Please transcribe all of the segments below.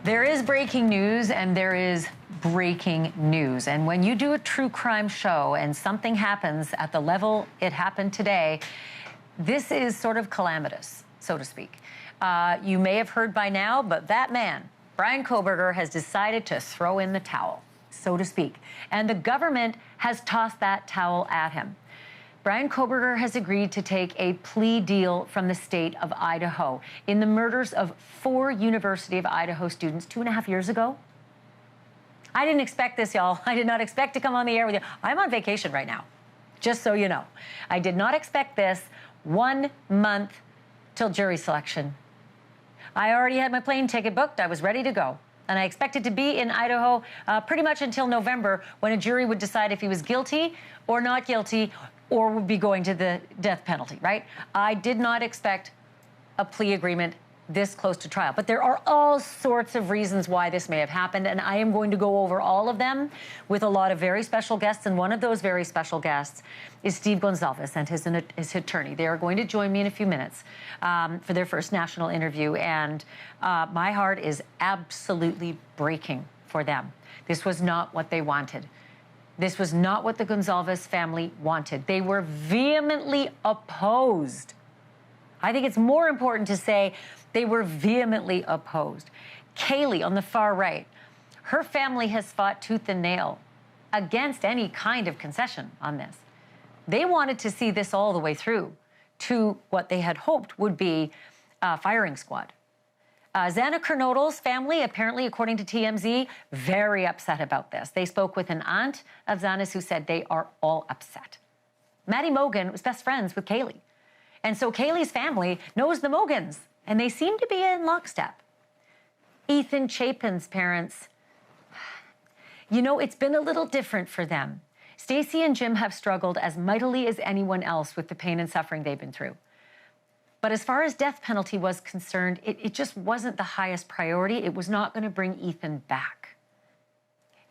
There is breaking news and there is breaking news. And when you do a true crime show and something happens at the level it happened today, this is sort of calamitous, so to speak. You may have heard by now, but that man, Bryan Kohberger, has decided to throw in the towel, so to speak. And the government has tossed that towel at him. Bryan Kohberger has agreed to take a plea deal from the state of Idaho in the murders of 4 University of Idaho students 2.5 years ago. I didn't expect this, y'all. I did not expect to come on the air with you. I'm on vacation right now, just so you know. I did not expect this 1 month till jury selection. I already had my plane ticket booked. I was ready to go. And I expected to be in Idaho pretty much until November, when a jury would decide if he was guilty or not guilty, or would be going to the death penalty, right? I did not expect a plea agreement this close to trial. But there are all sorts of reasons why this may have happened, and I am going to go over all of them with a lot of very special guests, and one of those very special guests is Steve Goncalves and his attorney. They are going to join me in a few minutes for their first national interview, and my heart is absolutely breaking for them. This was not what they wanted. This was not what the Goncalves family wanted. They were vehemently opposed. I think it's more important to say they were vehemently opposed. Kaylee on the far right, her family has fought tooth and nail against any kind of concession on this. They wanted to see this all the way through to what they had hoped would be a firing squad. Xana Kernodle's family, apparently, according to TMZ, very upset about this. They spoke with an aunt of Xana's who said they are all upset. Maddie Mogan was best friends with Kaylee. And so Kaylee's family knows the Mogans, and they seem to be in lockstep. Ethan Chapin's parents, you know, it's been a little different for them. Stacy and Jim have struggled as mightily as anyone else with the pain and suffering they've been through. But as far as death penalty was concerned, it just wasn't the highest priority. It was not going to bring Ethan back.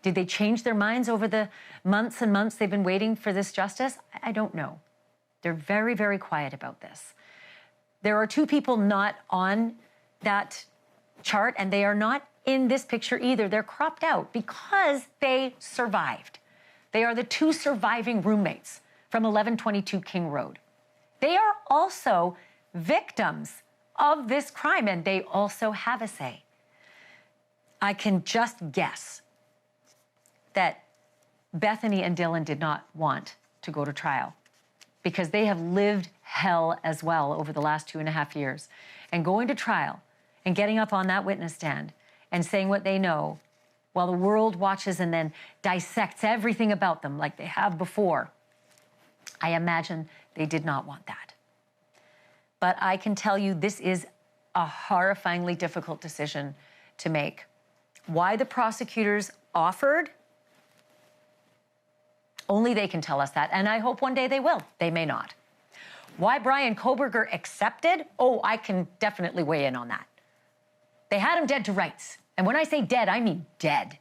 Did they change their minds over the months and months they've been waiting for this justice? I don't know. They're very, very quiet about this. There are 2 people not on that chart, and they are not in this picture either. They're cropped out because they survived. They are the 2 surviving roommates from 1122 King Road. They are also victims of this crime, and they also have a say. I can just guess that Bethany and Dylan did not want to go to trial because they have lived hell as well over the last 2.5 years. And going to trial and getting up on that witness stand and saying what they know while the world watches and then dissects everything about them like they have before, I imagine they did not want that. But I can tell you this is a horrifyingly difficult decision to make. Why the prosecutors offered, only they can tell us that, and I hope one day they will. They may not. Why Bryan Kohberger accepted? Oh, I can definitely weigh in on that. They had him dead to rights. And when I say dead, I mean dead.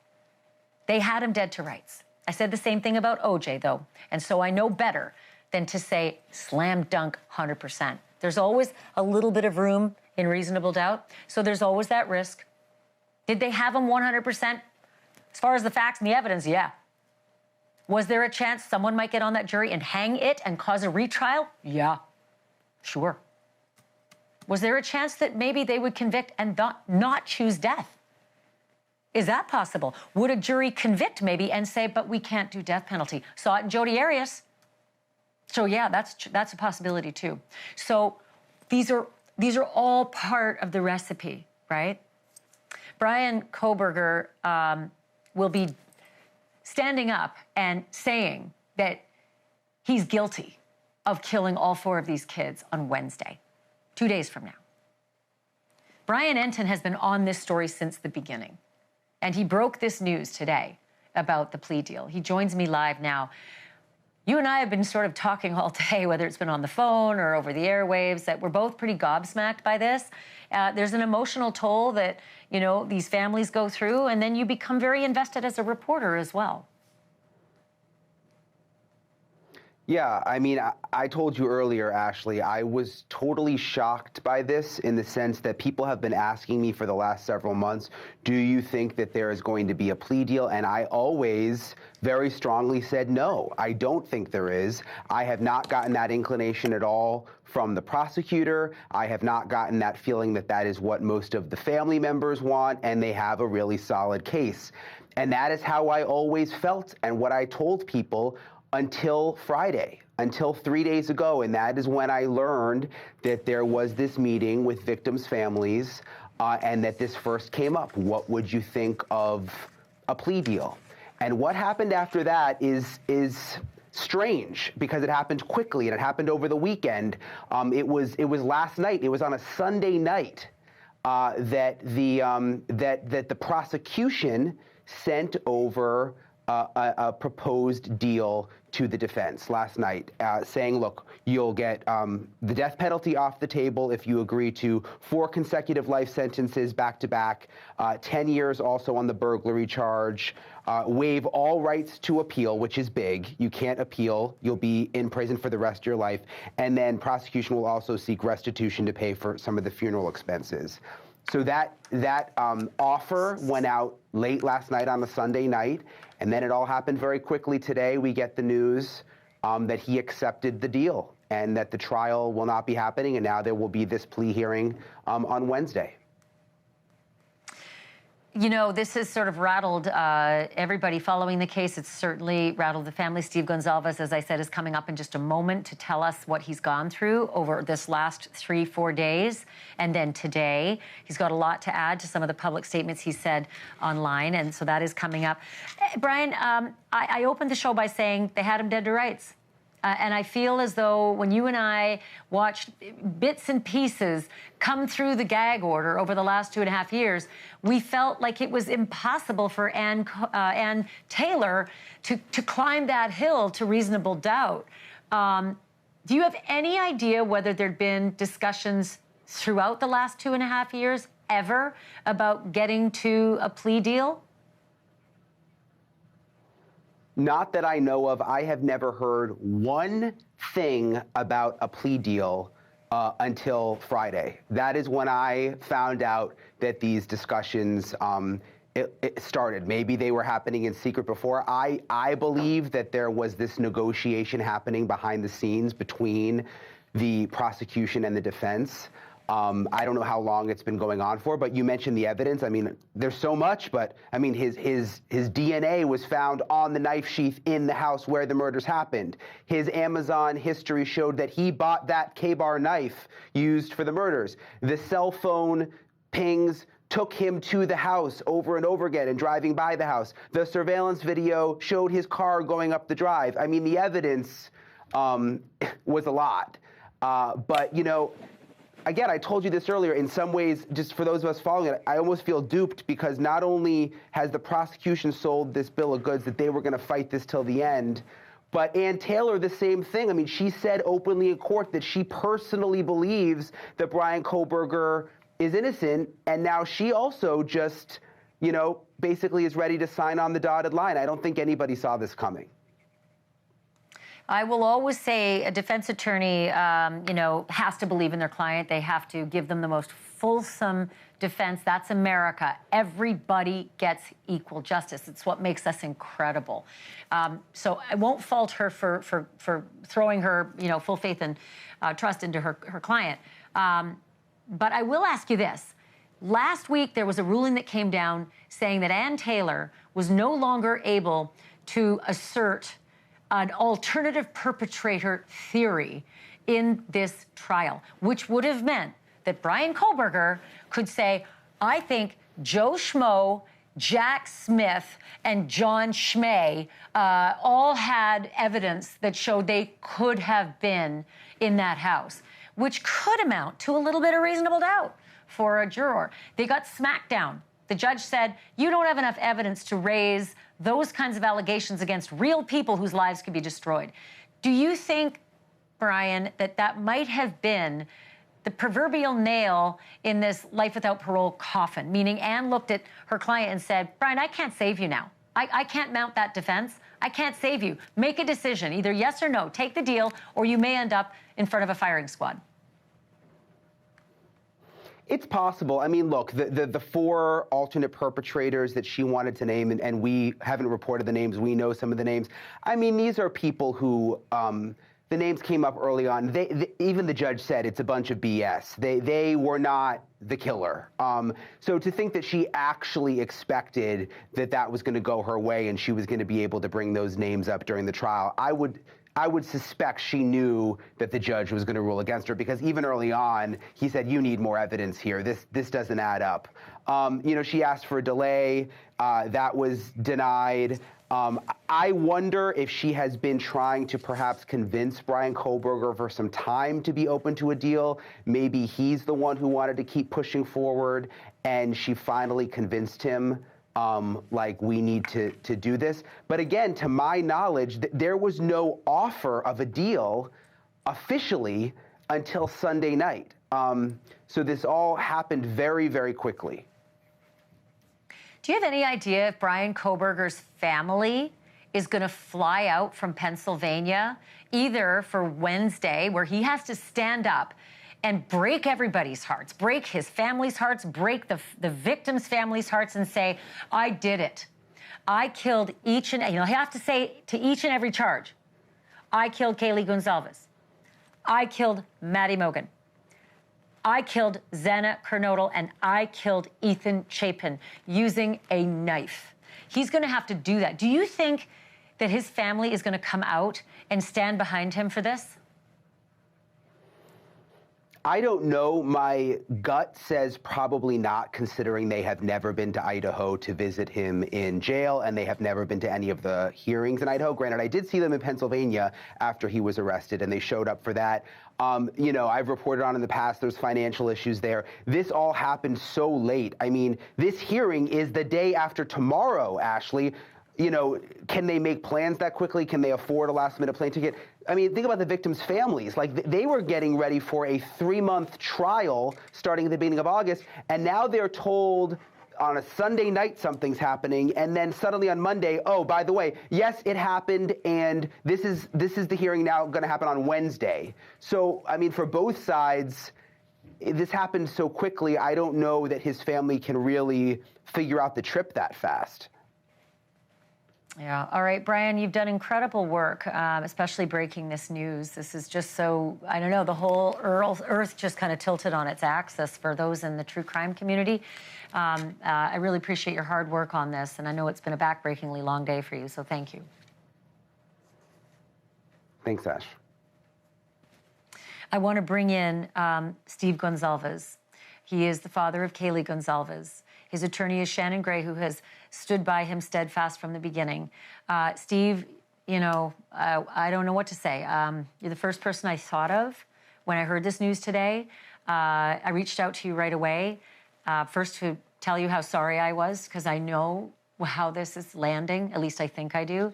They had him dead to rights. I said the same thing about OJ, though, and so I know better than to say slam dunk 100%. There's always a little bit of room in reasonable doubt, so there's always that risk. Did they have him 100%? As far as the facts and the evidence, yeah. Was there a chance someone might get on that jury and hang it and cause a retrial? Yeah, sure. Was there a chance that maybe they would convict and not choose death? Is that possible? Would a jury convict maybe and say, but we can't do death penalty? Saw it in Jodi Arias. So yeah, that's a possibility too. So these are all part of the recipe, right? Bryan Kohberger will be standing up and saying that he's guilty of killing all 4 of these kids on Wednesday, 2 days from now. Brian Entin has been on this story since the beginning, and he broke this news today about the plea deal. He joins me live now. You and I have been sort of talking all day, whether it's been on the phone or over the airwaves, that we're both pretty gobsmacked by this. There's an emotional toll that, you know, these families go through, and then you become very invested as a reporter as well. Yeah, I mean, I told you earlier, Ashleigh, I was totally shocked by this in the sense that people have been asking me for the last several months, do you think that there is going to be a plea deal? And I always very strongly said, no, I don't think there is. I have not gotten that inclination at all from the prosecutor. I have not gotten that feeling that that is what most of the family members want, and they have a really solid case. And that is how I always felt and what I told people until Friday, until 3 days ago. And that is when I learned that there was this meeting with victims' families and that this first came up. What would you think of a plea deal? And what happened after that is strange because it happened quickly and it happened over the weekend. It was last night. It was on a Sunday night that the prosecution sent over a proposed deal to the defense last night, saying, look, you'll get the death penalty off the table if you agree to 4 consecutive life sentences back to back, 10 years also on the burglary charge, waive all rights to appeal, which is big. You can't appeal. You'll be in prison for the rest of your life. And then prosecution will also seek restitution to pay for some of the funeral expenses. So that offer went out late last night on the Sunday night, and then it all happened very quickly today. We get the news that he accepted the deal and that the trial will not be happening, and now there will be this plea hearing on Wednesday. You know, this has sort of rattled everybody following the case. It's certainly rattled the family. Steve Goncalves, as I said, is coming up in just a moment to tell us what he's gone through over this last 3-4 days. And then today, he's got a lot to add to some of the public statements he said online. And so that is coming up. Bryan, I opened the show by saying they had him dead to rights. And I feel as though when you and I watched bits and pieces come through the gag order over the last 2.5 years, we felt like it was impossible for Ann Taylor to climb that hill to reasonable doubt. Do you have any idea whether there'd been discussions throughout the last 2.5 years ever about getting to a plea deal? Not that I know of. I have never heard one thing about a plea deal until Friday. That is when I found out that these discussions it started. Maybe they were happening in secret before. I believe that there was this negotiation happening behind the scenes between the prosecution and the defense. I don't know how long it's been going on for, but you mentioned the evidence. I mean, there's so much, but I mean, his DNA was found on the knife sheath in the house where the murders happened. His Amazon history showed that he bought that K-bar knife used for the murders. The cell phone pings took him to the house over and over again and driving by the house. The surveillance video showed his car going up the drive. I mean, the evidence was a lot. But, you know, again, I told you this earlier, in some ways, just for those of us following it, I almost feel duped because not only has the prosecution sold this bill of goods that they were going to fight this till the end, but Ann Taylor, the same thing. I mean, she said openly in court that she personally believes that Bryan Kohberger is innocent, and now she also just, you know, basically is ready to sign on the dotted line. I don't think anybody saw this coming. I will always say a defense attorney, you know, has to believe in their client. They have to give them the most fulsome defense. That's America. Everybody gets equal justice. It's what makes us incredible. So I won't fault her for throwing her, you know, full faith and trust into her client. But I will ask you this. Last week, there was a ruling that came down saying that Ann Taylor was no longer able to assert an alternative perpetrator theory in this trial, which would have meant that Bryan Kohberger could say, I think Joe Schmo, Jack Smith, and John Schmay all had evidence that showed they could have been in that house, which could amount to a little bit of reasonable doubt for a juror. They got smacked down. The judge said, you don't have enough evidence to raise those kinds of allegations against real people whose lives could be destroyed. Do you think, Bryan, that might have been the proverbial nail in this life without parole coffin? Meaning Ann looked at her client and said, Bryan, I can't save you now. I can't mount that defense. I can't save you. Make a decision, either yes or no. Take the deal, or you may end up in front of a firing squad. It's possible. I mean, look, the four alternate perpetrators that she wanted to name, and we haven't reported the names. We know some of the names. I mean, these are people who the names came up early on. Even the judge said it's a bunch of BS. They were not the killer. So to think that she actually expected that was going to go her way and she was going to be able to bring those names up during the trial, I would suspect she knew that the judge was going to rule against her, because even early on, he said, you need more evidence here. This doesn't add up. You know, she asked for a delay. That was denied. I wonder if she has been trying to perhaps convince Bryan Kohberger for some time to be open to a deal. Maybe he's the one who wanted to keep pushing forward, and she finally convinced him, like, we need to do this. But again, to my knowledge, there was no offer of a deal officially until Sunday night. So this all happened very, very quickly. Do you have any idea if Bryan Kohberger's family is going to fly out from Pennsylvania either for Wednesday, where he has to stand up and break everybody's hearts, break his family's hearts, break the victims' families' hearts, and say, I did it. I killed each and, you know, he have to say to each and every charge, I killed Kaylee Goncalves. I killed Maddie Mogan. I killed Xana Kernodle, and I killed Entin Chapin using a knife. He's going to have to do that. Do you think that his family is going to come out and stand behind him for this? I don't know. My gut says probably not, considering they have never been to Idaho to visit him in jail, and they have never been to any of the hearings in Idaho. Granted, I did see them in Pennsylvania after he was arrested, and they showed up for that. You know, I've reported on in the past there's financial issues there. This all happened so late. I mean, this hearing is the day after tomorrow, Ashleigh. You know, can they make plans that quickly? Can they afford a last-minute plane ticket? I mean, think about the victims' families. Like, they were getting ready for a 3-month trial starting at the beginning of August, and now they're told on a Sunday night something's happening, and then suddenly on Monday, oh, by the way, yes, it happened, and this is the hearing now going to happen on Wednesday. So, I mean, for both sides, this happened so quickly, I don't know that his family can really figure out the trip that fast. Yeah. All right, Bryan, you've done incredible work, especially breaking this news. This is just so, I don't know, the whole earth just kind of tilted on its axis for those in the true crime community. I really appreciate your hard work on this, and I know it's been a backbreakingly long day for you, so thank you. Thanks, Ash. I want to bring in Steve Goncalves. He is the father of Kaylee Goncalves. His attorney is Shannon Gray, who has stood by him steadfast from the beginning. Steve, you know, I don't know what to say. You're the first person I thought of when I heard this news today. I reached out to you right away, first to tell you how sorry I was, because I know how this is landing, at least I think I do.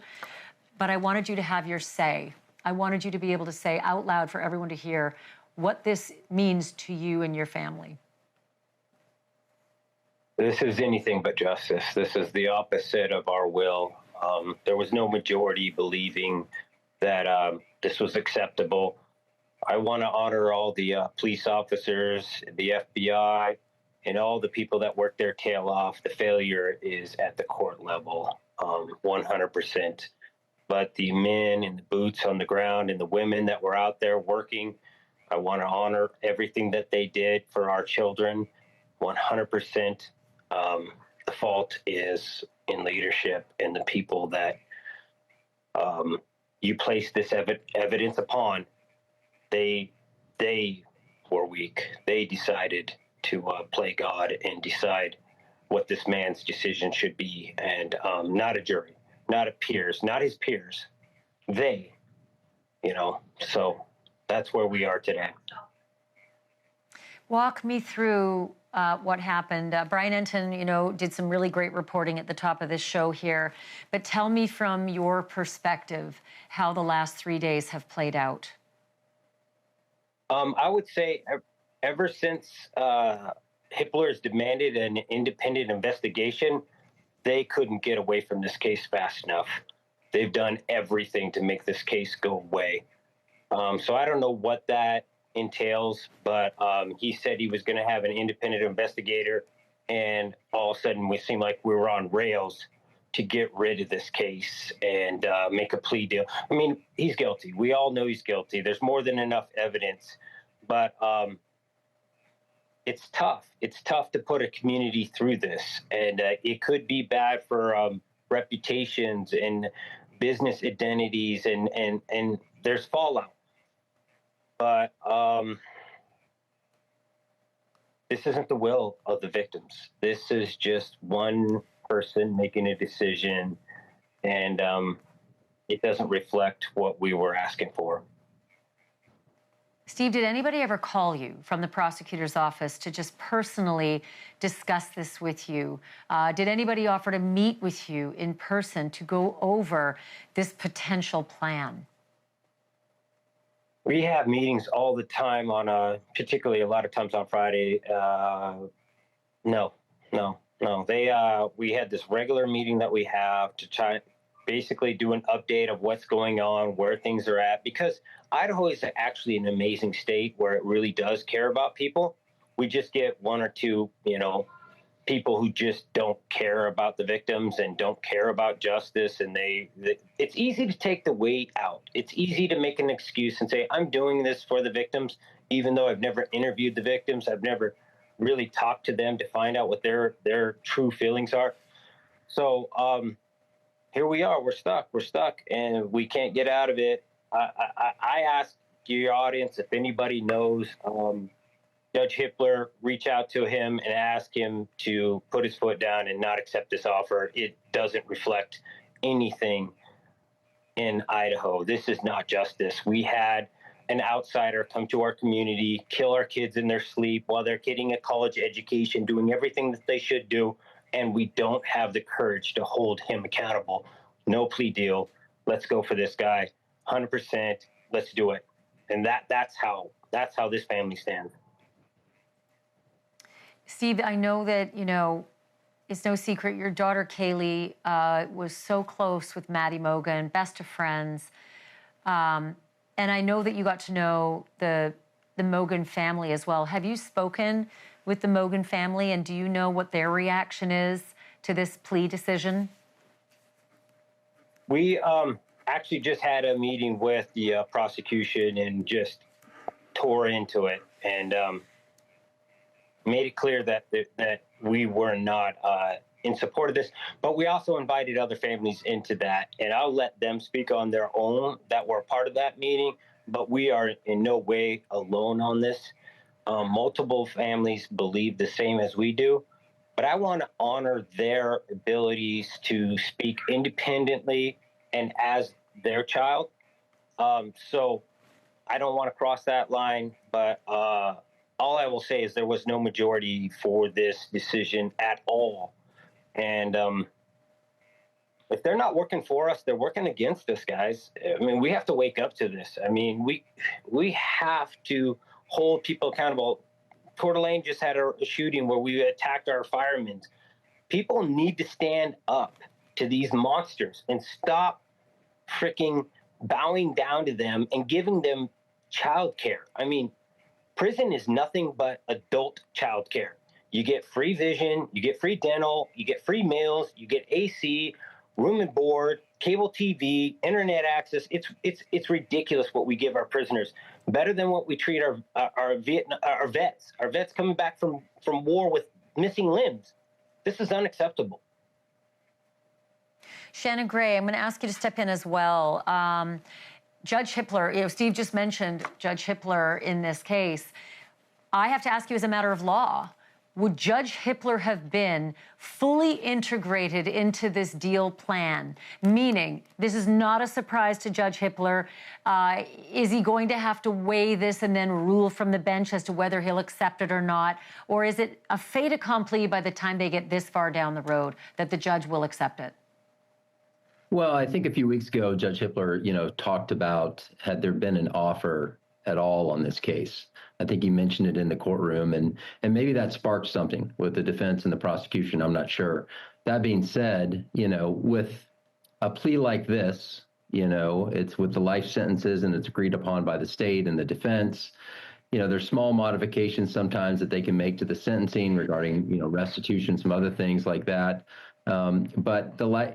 But I wanted you to have your say. I wanted you to be able to say out loud for everyone to hear what this means to you and your family. This is anything but justice. This is the opposite of our will. There was no majority believing that this was acceptable. I want to honor all the police officers, the FBI, and all the people that worked their tail off. The failure is at the court level, 100%. But the men in the boots on the ground and the women that were out there working, I want to honor everything that they did for our children, 100%. The fault is in leadership and the people that you place this evidence upon. They were weak. They decided to play God and decide what this man's decision should be, and not a jury, not a peers, not his peers. They, you know, so that's where we are today. Walk me through what happened. Bryan Entin, you know, did some really great reporting at the top of this show here. But tell me from your perspective how the last 3 days have played out. I would say ever since Hitler has demanded an independent investigation, they couldn't get away from this case fast enough. They've done everything to make this case go away. So I don't know what that entails, but he said he was going to have an independent investigator, and all of a sudden we seemed like we were on rails to get rid of this case and make a plea deal. I mean, he's guilty. We all know he's guilty. There's more than enough evidence, but it's tough. It's tough to put a community through this, and it could be bad for reputations and business identities, and there's fallout. But this isn't the will of the victims. This is just one person making a decision, and it doesn't reflect what we were asking for. Steve, did anybody ever call you from the prosecutor's office to just personally discuss this with you? Did anybody offer to meet with you in person to go over this potential plan? We have meetings all the time on, particularly a lot of times on Friday. No. We had this regular meeting that we have to try basically do an update of what's going on, where things are at, because Idaho is actually an amazing state where it really does care about people. We just get one or two, people who just don't care about the victims and don't care about justice. And it's easy to take the weight out. It's easy to make an excuse and say, I'm doing this for the victims, even though I've never interviewed the victims. I've never really talked to them to find out what their true feelings are. So here we are. We're stuck, and we can't get out of it. I asked your audience if anybody knows Judge Hippler, reach out to him and ask him to put his foot down and not accept this offer. It doesn't reflect anything in Idaho. This is not justice. We had an outsider come to our community, kill our kids in their sleep while they're getting a college education, doing everything that they should do, and we don't have the courage to hold him accountable. No plea deal. Let's go for this guy. 100%. Let's do it. And that's how this family stands. Steve, I know that, it's no secret your daughter Kaylee was so close with Maddie Mogen, best of friends. And I know that you got to know the Mogen family as well. Have you spoken with the Mogen family, and do you know what their reaction is to this plea decision? We actually just had a meeting with the prosecution and just tore into it and made it clear that we were not in support of this, but we also invited other families into that, and I'll let them speak on their own that were part of that meeting, but we are in no way alone on this. Multiple families believe the same as we do, but I want to honor their abilities to speak independently and as their child. So I don't want to cross that line, but all I will say is there was no majority for this decision at all. And if they're not working for us, they're working against us, guys. I mean, we have to wake up to this. I mean, we have to hold people accountable. Coeur d'Alene just had a shooting where we attacked our firemen. People need to stand up to these monsters and stop freaking bowing down to them and giving them child care. I mean, prison is nothing but adult child care. You get free vision, you get free dental, you get free meals, you get AC, room and board, cable TV, internet access. It's ridiculous what we give our prisoners. Better than what we treat our vets. Our vets coming back from war with missing limbs. This is unacceptable. Shannon Gray, I'm going to ask you to step in as well. Judge Hippler, Steve just mentioned Judge Hippler in this case. I have to ask you as a matter of law, would Judge Hippler have been fully integrated into this deal plan? Meaning, this is not a surprise to Judge Hippler. Is he going to have to weigh this and then rule from the bench as to whether he'll accept it or not? Or is it a fait accompli by the time they get this far down the road that the judge will accept it? Well, I think a few weeks ago, Judge Hippler, talked about had there been an offer at all on this case. I think he mentioned it in the courtroom, and maybe that sparked something with the defense and the prosecution. I'm not sure. That being said, with a plea like this, it's with the life sentences and it's agreed upon by the state and the defense. There's small modifications sometimes that they can make to the sentencing regarding, restitution, some other things like that. But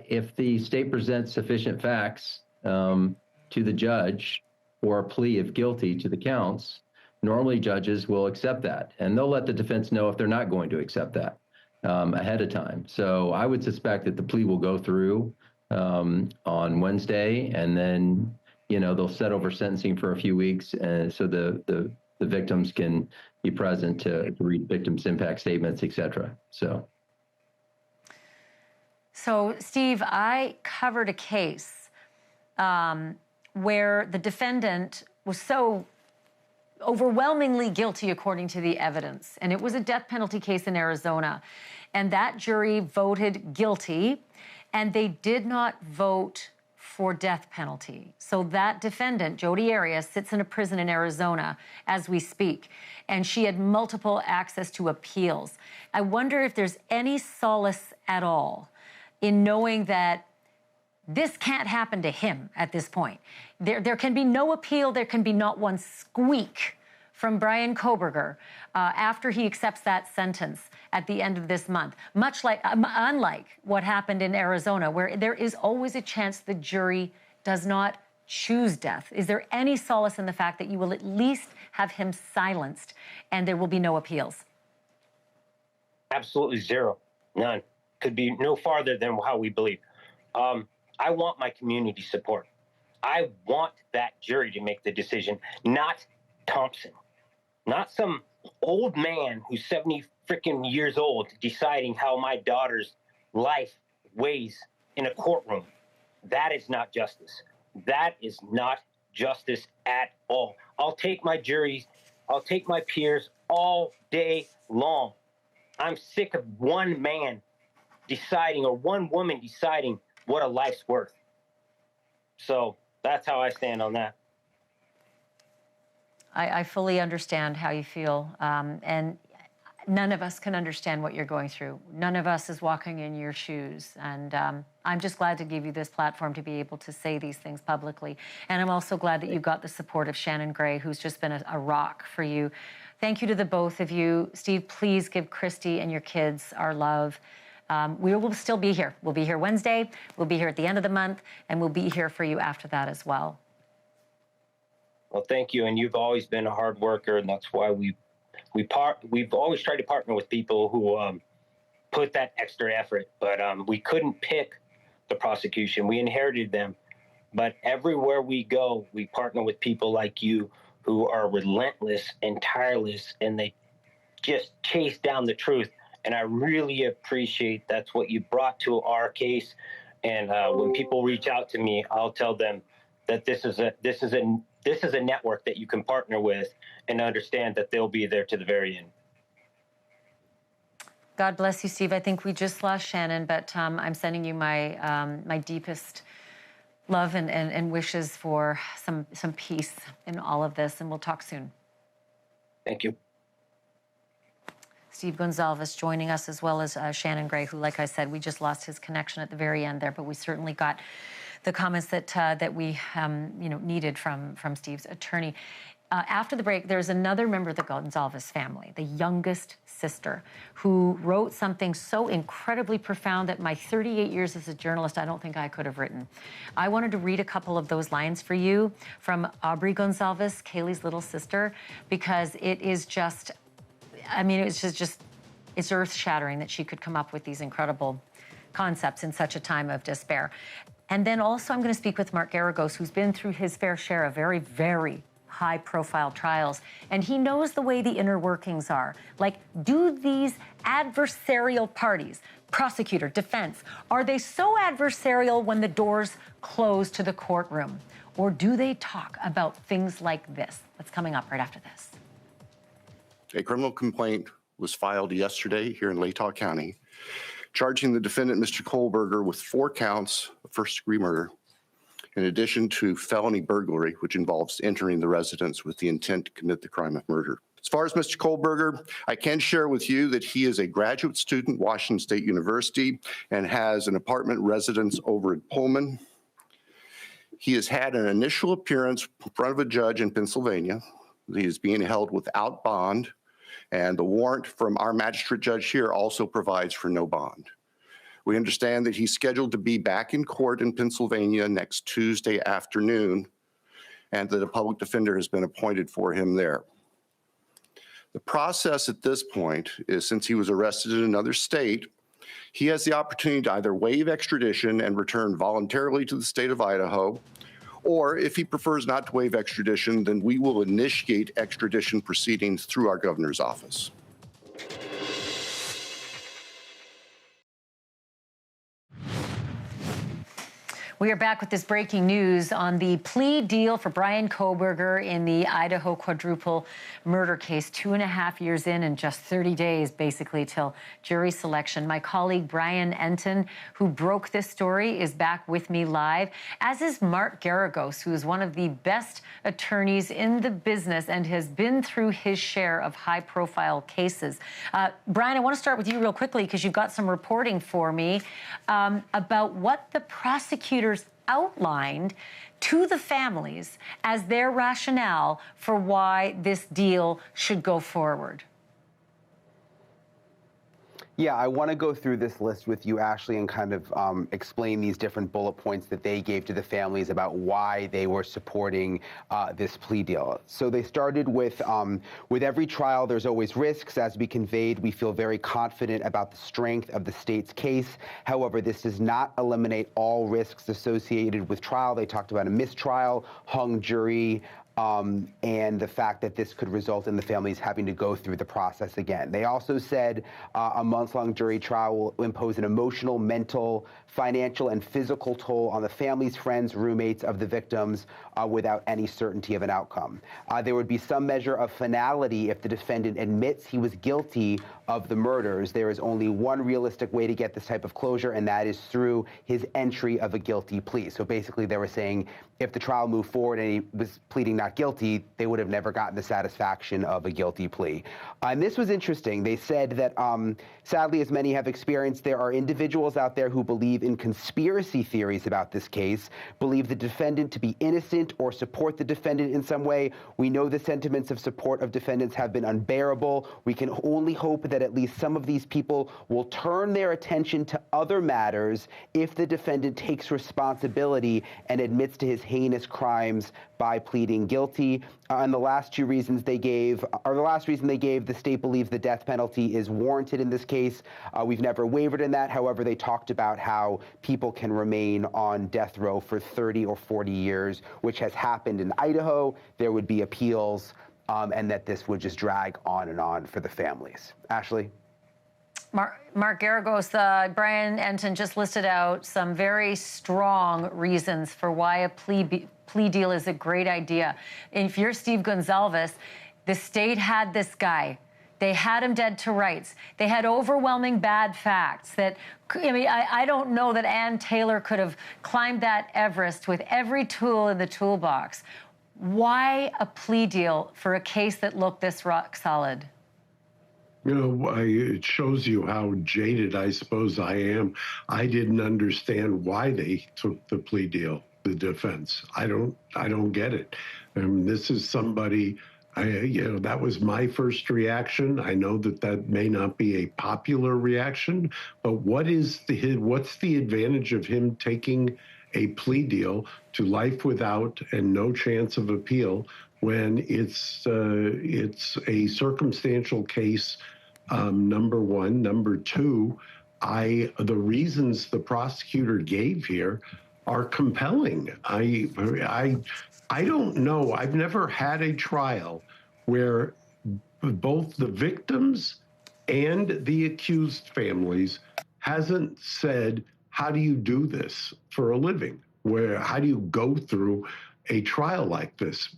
if the state presents sufficient facts to the judge or a plea of guilty to the counts, normally judges will accept that, and they'll let the defense know if they're not going to accept that ahead of time. So I would suspect that the plea will go through on Wednesday, and then they'll set over sentencing for a few weeks, and so the victims can be present to read victims' impact statements, et cetera. So, Steve, I covered a case where the defendant was so overwhelmingly guilty according to the evidence, and it was a death penalty case in Arizona, and that jury voted guilty, and they did not vote for death penalty. So that defendant, Jodi Arias, sits in a prison in Arizona as we speak, and she had multiple access to appeals. I wonder if there's any solace at all in knowing that this can't happen to him at this point. There can be no appeal, there can be not one squeak from Bryan Kohberger after he accepts that sentence at the end of this month, unlike what happened in Arizona, where there is always a chance the jury does not choose death. Is there any solace in the fact that you will at least have him silenced and there will be no appeals? Absolutely zero. None. Could be no farther than how we believe. I want my community support. I want that jury to make the decision, not Thompson, not some old man who's 70 freaking years old deciding how my daughter's life weighs in a courtroom. That is not justice. That is not justice at all. I'll take my juries, I'll take my peers all day long. I'm sick of one man deciding or one woman deciding what a life's worth. So that's how I stand on that. I fully understand how you feel, and none of us can understand what you're going through. None of us is walking in your shoes, and I'm just glad to give you this platform to be able to say these things publicly. And I'm also glad that you got the support of Shannon Gray, who's just been a rock for you. Thank you to the both of you. Steve, please give Christy and your kids our love. We will still be here. We'll be here Wednesday, we'll be here at the end of the month, and we'll be here for you after that as well. Well, thank you. And you've always been a hard worker, and that's why we've always tried to partner with people who put that extra effort. But we couldn't pick the prosecution. We inherited them. But everywhere we go, we partner with people like you who are relentless and tireless, and they just chase down the truth. And I really appreciate that's what you brought to our case. And when people reach out to me, I'll tell them that this is a network that you can partner with and understand that they'll be there to the very end. God bless you, Steve. I think we just lost Shannon, but I'm sending you my my deepest love and wishes for some peace in all of this, and we'll talk soon. Thank you. Steve Goncalves joining us, as well as Shannon Gray, who, like I said, we just lost his connection at the very end there, but we certainly got the comments that we needed from Steve's attorney. After the break, there's another member of the Goncalves family, the youngest sister, who wrote something so incredibly profound that my 38 years as a journalist, I don't think I could have written. I wanted to read a couple of those lines for you from Aubrey Goncalves, Kaylee's little sister, because it is just, I mean, it's just it's earth-shattering that she could come up with these incredible concepts in such a time of despair. And then also I'm going to speak with Mark Garagos, who's been through his fair share of very, very high-profile trials, and he knows the way the inner workings are. Like, do these adversarial parties, prosecutor, defense, are they so adversarial when the doors close to the courtroom? Or do they talk about things like this? What's coming up right after this? A criminal complaint was filed yesterday here in Latah County, charging the defendant, Mr. Kohberger, with 4 counts of first-degree murder, in addition to felony burglary, which involves entering the residence with the intent to commit the crime of murder. As far as Mr. Kohberger, I can share with you that he is a graduate student at Washington State University and has an apartment residence over at Pullman. He has had an initial appearance in front of a judge in Pennsylvania. He is being held without bond, and the warrant from our magistrate judge here also provides for no bond. We understand that he's scheduled to be back in court in Pennsylvania next Tuesday afternoon, and that a public defender has been appointed for him there. The process at this point is, since he was arrested in another state, he has the opportunity to either waive extradition and return voluntarily to the state of Idaho, or if he prefers not to waive extradition, then we will initiate extradition proceedings through our governor's office. We are back with this breaking news on the plea deal for Bryan Kohberger in the Idaho quadruple murder case, 2.5 years in and just 30 days, basically, till jury selection. My colleague, Brian Entin, who broke this story, is back with me live, as is Mark Garagos, who is one of the best attorneys in the business and has been through his share of high-profile cases. Brian, I want to start with you real quickly because you've got some reporting for me about what the prosecutors outlined to the families as their rationale for why this deal should go forward. Yeah, I want to go through this list with you, Ashleigh, and kind of explain these different bullet points that they gave to the families about why they were supporting this plea deal. So they started with every trial, there's always risks. As we conveyed, we feel very confident about the strength of the state's case. However, this does not eliminate all risks associated with trial. They talked about a mistrial, hung jury, and the fact that this could result in the families having to go through the process again. They also said a month-long jury trial will impose an emotional, mental, financial, and physical toll on the families, friends, roommates of the victims without any certainty of an outcome. There would be some measure of finality if the defendant admits he was guilty of the murders. There is only one realistic way to get this type of closure, and that is through his entry of a guilty plea. So basically they were saying if the trial moved forward and he was pleading not guilty, they would have never gotten the satisfaction of a guilty plea. And this was interesting. They said that, sadly, as many have experienced, there are individuals out there who believe in conspiracy theories about this case, believe the defendant to be innocent or support the defendant in some way. We know the sentiments of support of defendants have been unbearable. We can only hope that at least some of these people will turn their attention to other matters if the defendant takes responsibility and admits to his heinous crimes by pleading guilty. And the last two reasons they gave, or the last reason they gave, the state believes the death penalty is warranted in this case. We've never wavered in that. However, they talked about how people can remain on death row for 30 or 40 years, which has happened in Idaho. There would be appeals, and that this would just drag on and on for the families. Ashleigh? Mark Garagos, Brian Entin just listed out some very strong reasons for why a plea deal is a great idea. If you're Steve Goncalves, the state had this guy. They had him dead to rights. They had overwhelming bad facts that, I mean, I don't know that Ann Taylor could have climbed that Everest with every tool in the toolbox. Why a plea deal for a case that looked this rock solid? You know, it shows you how jaded I suppose I am. I didn't understand why they took the plea deal, the defense. I don't get it. This is somebody, that was my first reaction. I know that may not be a popular reaction, but what's the advantage of him taking a plea deal to life without and no chance of appeal when it's a circumstantial case? Number one. Number two, the reasons the prosecutor gave here are compelling. I don't know. I've never had a trial where both the victims and the accused families hasn't said, how do you do this for a living? How do you go through a trial like this?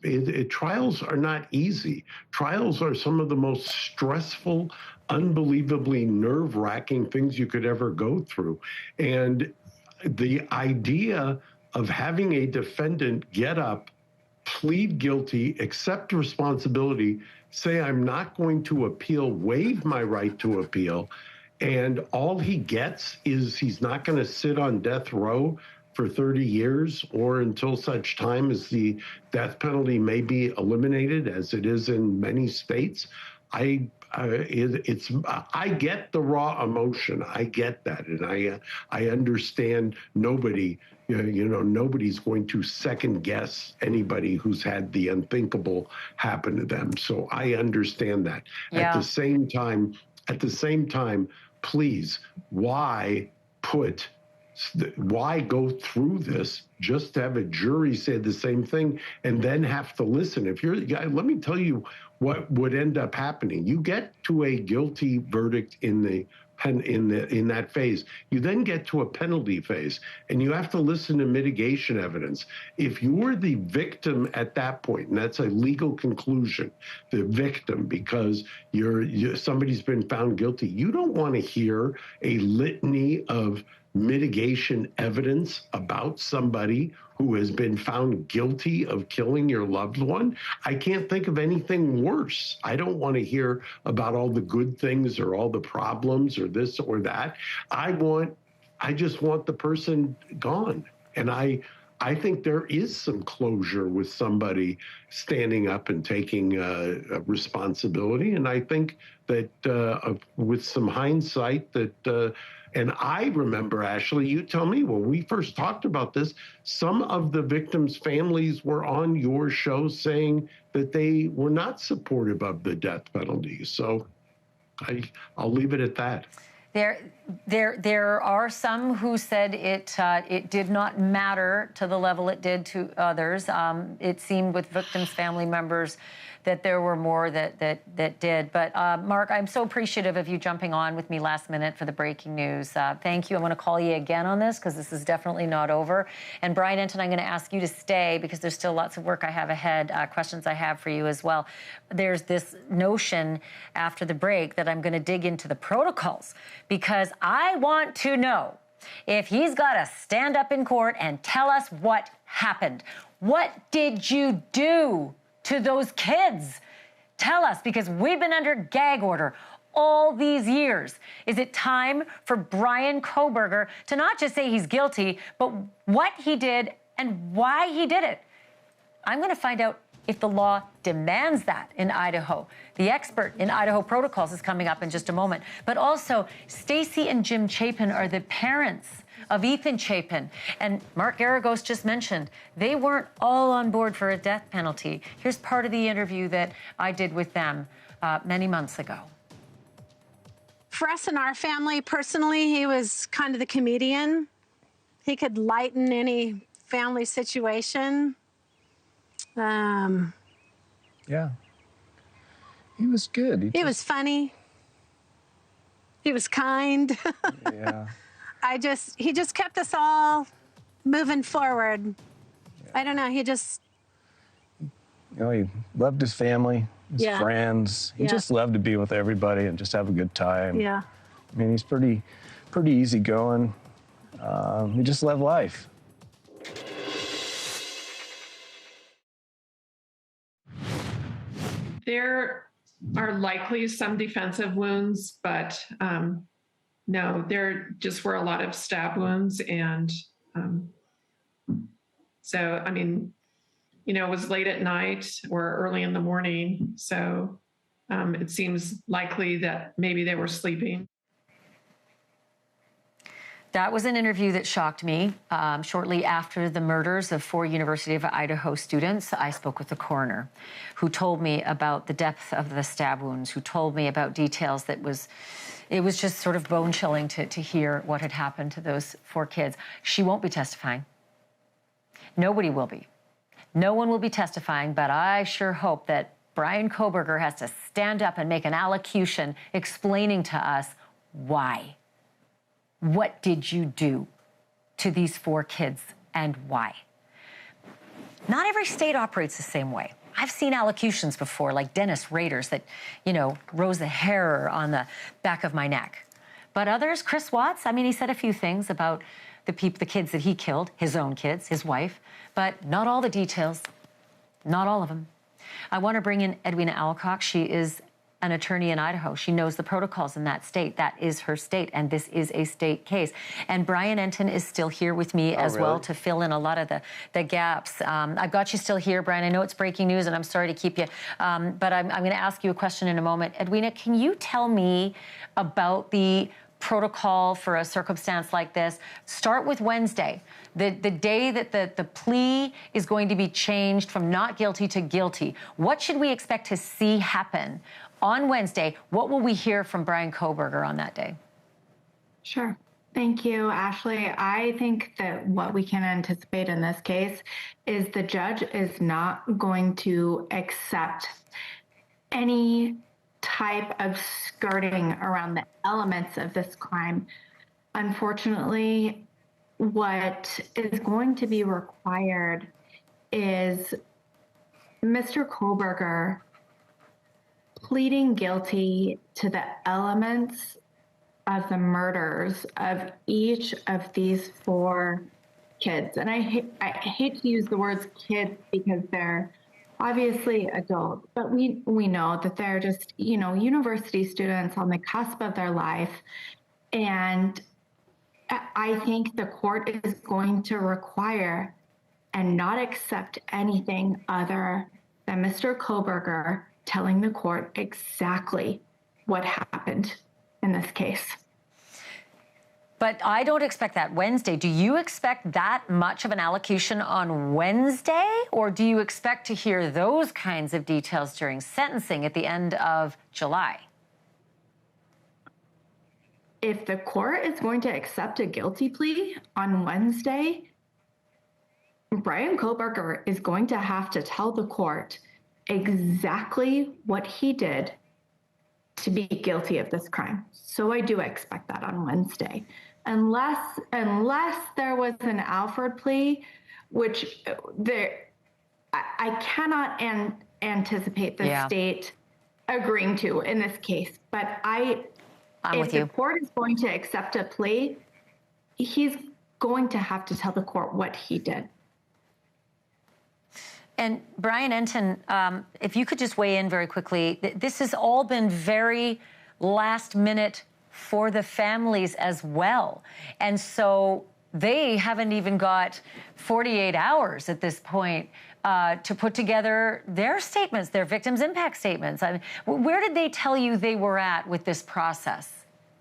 Trials are not easy. Trials are some of the most stressful, unbelievably nerve-wracking things you could ever go through. And the idea of having a defendant get up, plead guilty, accept responsibility, say I'm not going to appeal, waive my right to appeal, and all he gets is he's not going to sit on death row for 30 years or until such time as the death penalty may be eliminated, as it is in many states. I get the raw emotion. I get that, and I understand nobody. Nobody's going to second guess anybody who's had the unthinkable happen to them. So I understand that. Yeah. At the same time, please, why go through this just to have a jury say the same thing and then have to listen? Let me tell you what would end up happening. You get to a guilty verdict in that phase. You then get to a penalty phase, and you have to listen to mitigation evidence. If you're the victim at that point, and that's a legal conclusion, the victim, because somebody's been found guilty, you don't want to hear a litany of mitigation evidence about somebody who has been found guilty of killing your loved one. I can't think of anything worse. I don't want to hear about all the good things or all the problems or this or that. I just want the person gone. And I think there is some closure with somebody standing up and taking responsibility. And I think that with some hindsight that, and I remember, Ashleigh, you tell me, when we first talked about this, some of the victims' families were on your show saying that they were not supportive of the death penalty. So I'll leave it at that. There are some who said it did not matter to the level it did to others. It seemed with victims' family members that there were more that did. But Mark, I'm so appreciative of you jumping on with me last minute for the breaking news. Thank you. I'm going to call you again on this because this is definitely not over. And Bryan, Entin, I'm going to ask you to stay because there's still lots of work I have ahead, questions I have for you as well. There's this notion after the break that I'm going to dig into the protocols because I want to know if he's got to stand up in court and tell us what happened. What did you do to those kids? Tell us, because we've been under gag order all these years. Is it time for Bryan Kohberger to not just say he's guilty, but what he did and why he did it? I'm going to find out if the law demands that in Idaho. The expert in Idaho protocols is coming up in just a moment. But also, Stacy and Jim Chapin are the parents of Entin Chapin. And Mark Garagos just mentioned they weren't all on board for a death penalty. Here's part of the interview that I did with them many months ago. For us in our family, personally, he was kind of the comedian. He could lighten any family situation. Yeah. He was good. He was funny. He was kind. Yeah. He just kept us all moving forward. Yeah. I don't know, he loved his family, his friends. He just loved to be with everybody and just have a good time. Yeah. I mean, he's pretty easygoing. He just loved life. There are likely some defensive wounds, but no, there just were a lot of stab wounds. And so, I mean, it was late at night or early in the morning. So it seems likely that maybe they were sleeping. That was an interview that shocked me. Shortly after the murders of 4 University of Idaho students, I spoke with the coroner who told me about the depth of the stab wounds, who told me about details that it was just sort of bone-chilling to hear what had happened to those 4 kids. She won't be testifying. Nobody will be. No one will be testifying, but I sure hope that Bryan Kohberger has to stand up and make an allocution explaining to us why. What did you do to these 4 kids and why? Not every state operates the same way. I've seen allocutions before, like Dennis Rader's that, rose the hair on the back of my neck. But others, Chris Watts, he said a few things about the kids that he killed, his own kids, his wife, but not all the details, not all of them. I want to bring in Edwina Elcox. She is an attorney in Idaho. She knows the protocols in that state. That is her state, and this is a state case. And Bryan Entin is still here with me as well to fill in a lot of the gaps. I've got you still here, Bryan. I know it's breaking news, and I'm sorry to keep you, but I'm going to ask you a question in a moment. Edwina, can you tell me about the protocol for a circumstance like this? Start with Wednesday, the day that the plea is going to be changed from not guilty to guilty. What should we expect to see happen on Wednesday? What will we hear from Bryan Kohberger on that day? Sure. Thank you, Ashleigh. I think that what we can anticipate in this case is the judge is not going to accept any type of skirting around the elements of this crime. Unfortunately, what is going to be required is Mr. Kohberger pleading guilty to the elements of the murders of each of these 4 kids. And I hate to use the words kids because they're obviously adults, but we know that they're just, university students on the cusp of their life. And I think the court is going to require and not accept anything other than Mr. Kohberger telling the court exactly what happened in this case. But I don't expect that Wednesday. Do you expect that much of an allocution on Wednesday? Or do you expect to hear those kinds of details during sentencing at the end of July? If the court is going to accept a guilty plea on Wednesday, Bryan Kohberger is going to have to tell the court exactly what he did to be guilty of this crime. So I do expect that on Wednesday. Unless there was an Alford plea, which I cannot anticipate the state agreeing to in this case. But if the court is going to accept a plea, he's going to have to tell the court what he did. And Bryan Entin, if you could just weigh in very quickly, this has all been very last minute for the families as well. And so they haven't even got 48 hours at this point to put together their statements, their victims' impact statements. I mean, where did they tell you they were at with this process?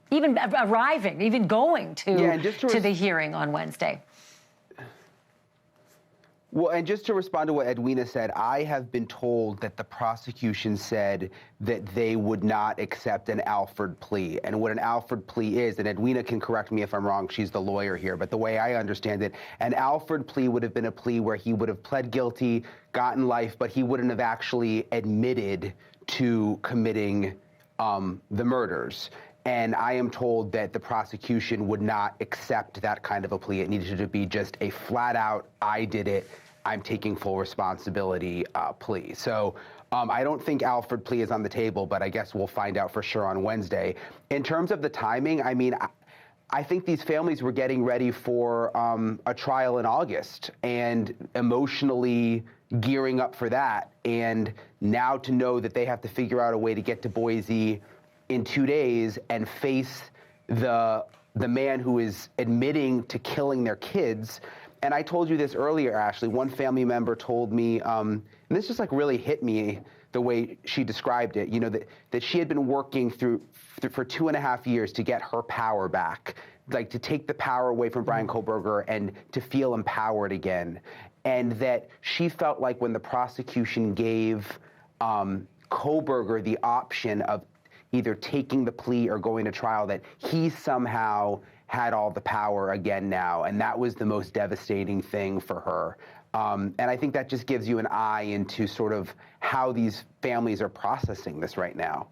Even arriving, even going to the hearing on Wednesday. Well, and just to respond to what Edwina said, I have been told that the prosecution said that they would not accept an Alford plea. And what an Alford plea is, and Edwina can correct me if I'm wrong, she's the lawyer here, but the way I understand it, an Alford plea would have been a plea where he would have pled guilty, gotten life, but he wouldn't have actually admitted to committing the murders. And I am told that the prosecution would not accept that kind of a plea. It needed to be just a flat out, I did it, I'm taking full responsibility plea. So I don't think Alford plea is on the table, but I guess we'll find out for sure on Wednesday. In terms of the timing, I mean, I think these families were getting ready for a trial in August and emotionally gearing up for that. And now to know that they have to figure out a way to get to Boise in 2 days and face the man who is admitting to killing their kids. And I told you this earlier, Ashleigh. One family member told me, and this just like really hit me the way she described it, you know, that she had been working for 2.5 years to get her power back, like to take the power away from Bryan Kohberger and to feel empowered again. And that she felt like when the prosecution gave Kohberger the option of either taking the plea or going to trial, that he somehow had all the power again now. And that was the most devastating thing for her. And I think that just gives you an eye into sort of how these families are processing this right now.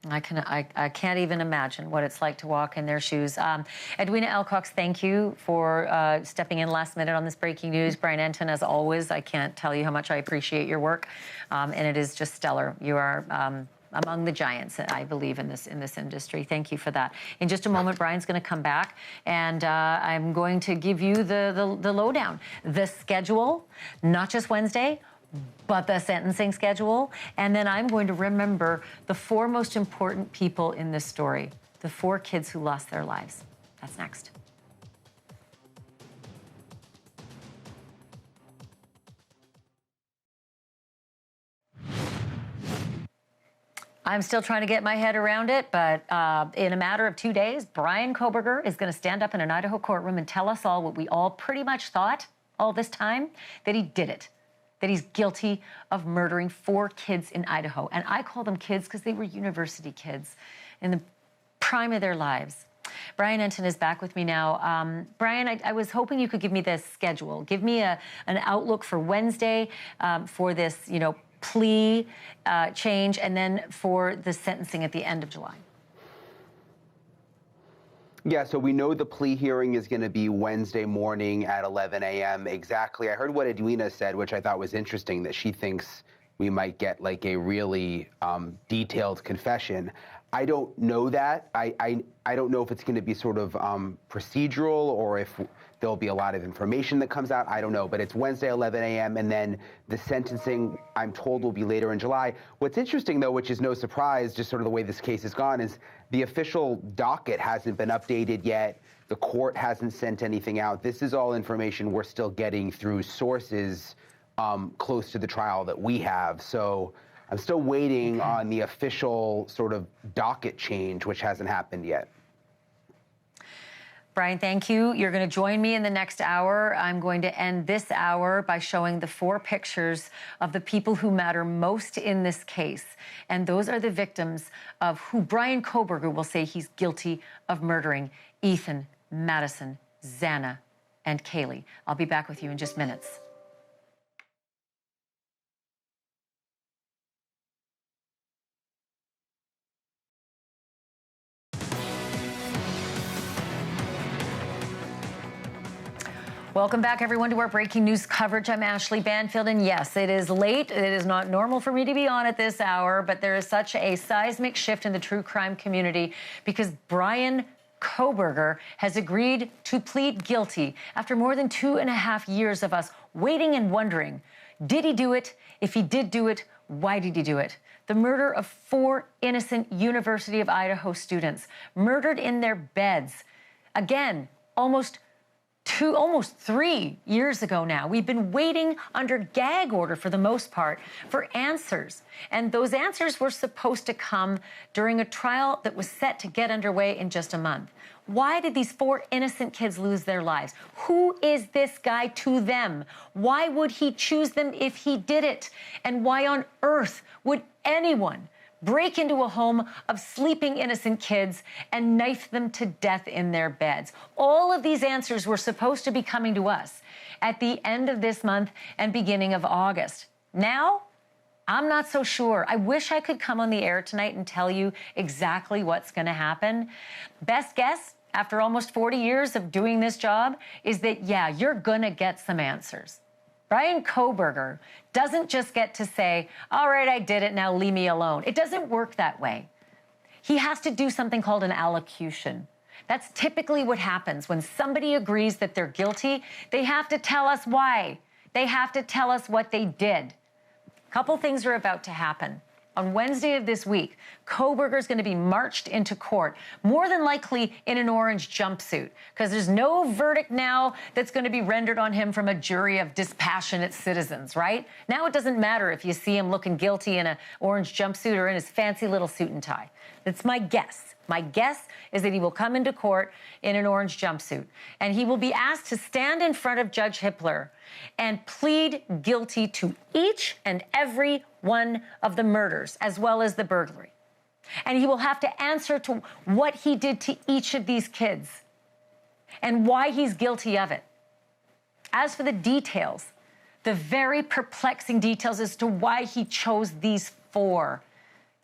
I can't even imagine what it's like to walk in their shoes. Edwina Elcox, thank you for stepping in last minute on this breaking news. Bryan Entin, as always, I can't tell you how much I appreciate your work. And it is just stellar. You are among the giants, I believe, in this industry. Thank you for that. In just a moment, Bryan's going to come back, and I'm going to give you the lowdown. The schedule, not just Wednesday, but the sentencing schedule. And then I'm going to remember the 4 most important people in this story, the 4 kids who lost their lives. That's next. I'm still trying to get my head around it, but in a matter of 2 days, Bryan Kohberger is going to stand up in an Idaho courtroom and tell us all what we all pretty much thought all this time, that he did it, that he's guilty of murdering 4 kids in Idaho. And I call them kids because they were university kids in the prime of their lives. Bryan Entin is back with me now. Bryan, I was hoping you could give me the schedule. Give me an outlook for Wednesday for this, plea change, and then for the sentencing at the end of July. Yeah, so we know the plea hearing is going to be Wednesday morning at 11 a.m. exactly. I heard what Edwina said, which I thought was interesting, that she thinks we might get like a really detailed confession. I don't know that. I don't know if it's going to be sort of procedural or if there'll be a lot of information that comes out. I don't know, but it's Wednesday, 11 a.m. And then the sentencing, I'm told, will be later in July. What's interesting, though, which is no surprise, just sort of the way this case has gone, is the official docket hasn't been updated yet. The court hasn't sent anything out. This is all information we're still getting through sources close to the trial that we have. So I'm still waiting on the official sort of docket change, which hasn't happened yet. Bryan, thank you. You're going to join me in the next hour. I'm going to end this hour by showing the 4 pictures of the people who matter most in this case. And those are the victims of who Bryan Kohberger will say he's guilty of murdering: Ethan, Madison, Xana, and Kaylee. I'll be back with you in just minutes. Welcome back, everyone, to our breaking news coverage. I'm Ashleigh Banfield, and yes, it is late. It is not normal for me to be on at this hour, but there is such a seismic shift in the true crime community because Bryan Kohberger has agreed to plead guilty after more than 2.5 years of us waiting and wondering, did he do it? If he did do it, why did he do it? The murder of 4 innocent University of Idaho students, murdered in their beds. Again, almost 3 years ago now. We've been waiting under gag order for the most part for answers. And those answers were supposed to come during a trial that was set to get underway in just a month. Why did these 4 innocent kids lose their lives? Who is this guy to them? Why would he choose them if he did it? And why on earth would anyone break into a home of sleeping innocent kids and knife them to death in their beds? All of these answers were supposed to be coming to us at the end of this month and beginning of August. Now, I'm not so sure. I wish I could come on the air tonight and tell you exactly what's going to happen. Best guess, after almost 40 years of doing this job, is that, yeah, you're going to get some answers. Bryan Kohberger doesn't just get to say, all right, I did it, now leave me alone. It doesn't work that way. He has to do something called an allocution. That's typically what happens when somebody agrees that they're guilty. They have to tell us why. They have to tell us what they did. A couple things are about to happen. On Wednesday of this week, Kohberger is going to be marched into court, more than likely in an orange jumpsuit, because there's no verdict now that's going to be rendered on him from a jury of dispassionate citizens, right? Now it doesn't matter if you see him looking guilty in an orange jumpsuit or in his fancy little suit and tie. That's my guess. My guess is that he will come into court in an orange jumpsuit, and he will be asked to stand in front of Judge Hippler and plead guilty to each and every one of the murders, as well as the burglary. And he will have to answer to what he did to each of these kids and why he's guilty of it. As for the details, the very perplexing details as to why he chose these 4,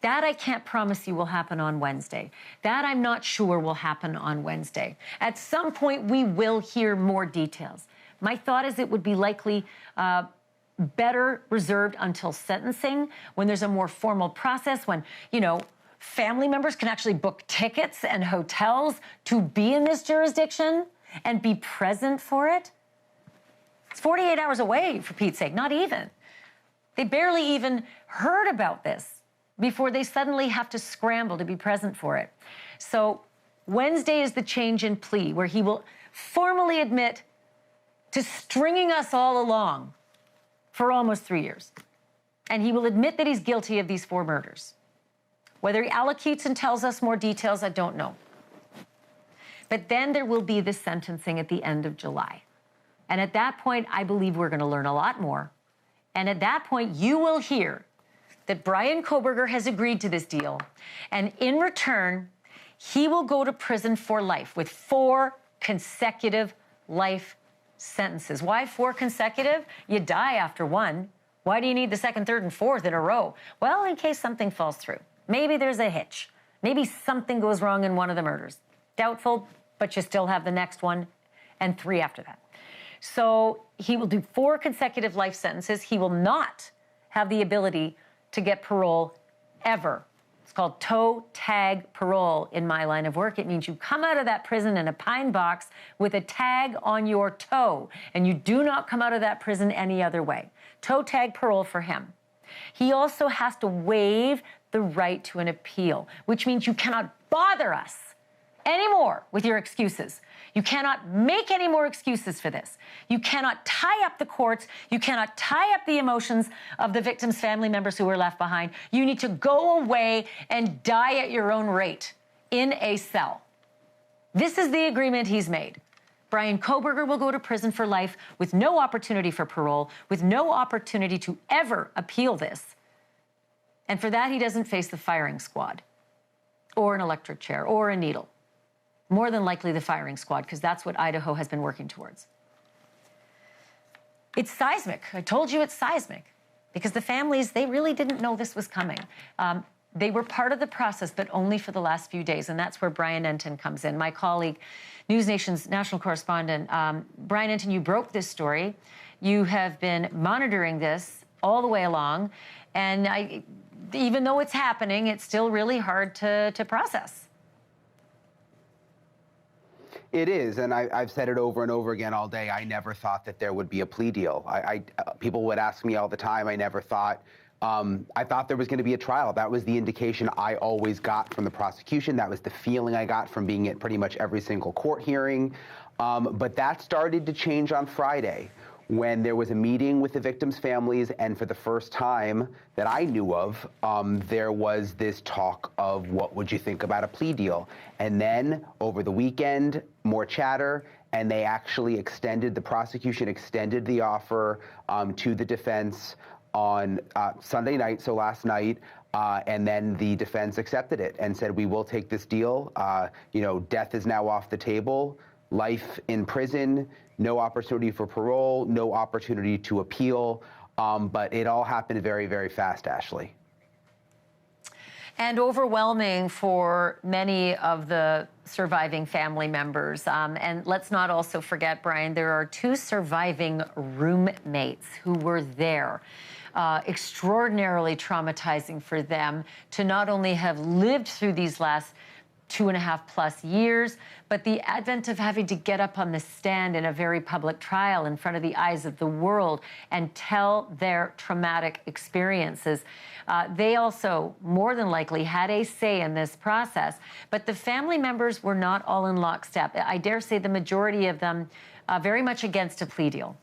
that I can't promise you will happen on Wednesday. That I'm not sure will happen on Wednesday. At some point, we will hear more details. My thought is it would be likely better reserved until sentencing, when there's a more formal process, when, family members can actually book tickets and hotels to be in this jurisdiction and be present for it. It's 48 hours away, for Pete's sake, not even. They barely even heard about this before they suddenly have to scramble to be present for it. So Wednesday is the change in plea, where he will formally admit to stringing us all along for almost 3 years. And he will admit that he's guilty of these 4 murders. Whether he allocutes and tells us more details, I don't know. But then there will be the sentencing at the end of July. And at that point, I believe we're going to learn a lot more. And at that point, you will hear that Bryan Kohberger has agreed to this deal. And in return, he will go to prison for life with 4 consecutive life sentences. Why 4 consecutive? You die after 1. Why do you need the 2nd, 3rd, and 4th in a row? Well, in case something falls through. Maybe there's a hitch. Maybe something goes wrong in one of the murders. Doubtful, but you still have the next one and 3 after that. So he will do 4 consecutive life sentences. He will not have the ability to get parole ever. It's called toe tag parole in my line of work. It means you come out of that prison in a pine box with a tag on your toe, and you do not come out of that prison any other way. Toe tag parole for him. He also has to waive the right to an appeal, which means you cannot bother us anymore with your excuses. You cannot make any more excuses for this. You cannot tie up the courts. You cannot tie up the emotions of the victims' family members who were left behind. You need to go away and die at your own rate in a cell. This is the agreement he's made. Bryan Kohberger will go to prison for life with no opportunity for parole, with no opportunity to ever appeal this. And for that, he doesn't face the firing squad or an electric chair or a needle. More than likely the firing squad, because that's what Idaho has been working towards. It's seismic. I told you it's seismic, because the families, they really didn't know this was coming. They were part of the process, but only for the last few days, and that's where Brian Entin comes in. My colleague, NewsNation's national correspondent, Brian Entin, you broke this story. You have been monitoring this all the way along, and even though it's happening, it's still really hard to process. It is, and I've said it over and over again all day. I never thought that there would be a plea deal. People would ask me all the time. I never thought. I thought there was going to be a trial. That was the indication I always got from the prosecution. That was the feeling I got from being at pretty much every single court hearing. But that started to change on Friday, when there was a meeting with the victims' families, and for the first time that I knew of, there was this talk of what would you think about a plea deal. And then over the weekend, more chatter, and they actually the prosecution extended the offer to the defense on Sunday night, so last night, and then the defense accepted it and said, we will take this deal. Death is now off the table, life in prison, no opportunity for parole, no opportunity to appeal, but it all happened very, very fast, Ashleigh. And overwhelming for many of the surviving family members. And let's not also forget, Brian, there are 2 surviving roommates who were there. Extraordinarily traumatizing for them to not only have lived through these last 2.5+ years, but the advent of having to get up on the stand in a very public trial in front of the eyes of the world and tell their traumatic experiences. They also, more than likely, had a say in this process, but the family members were not all in lockstep. I dare say the majority of them very much against a plea deal.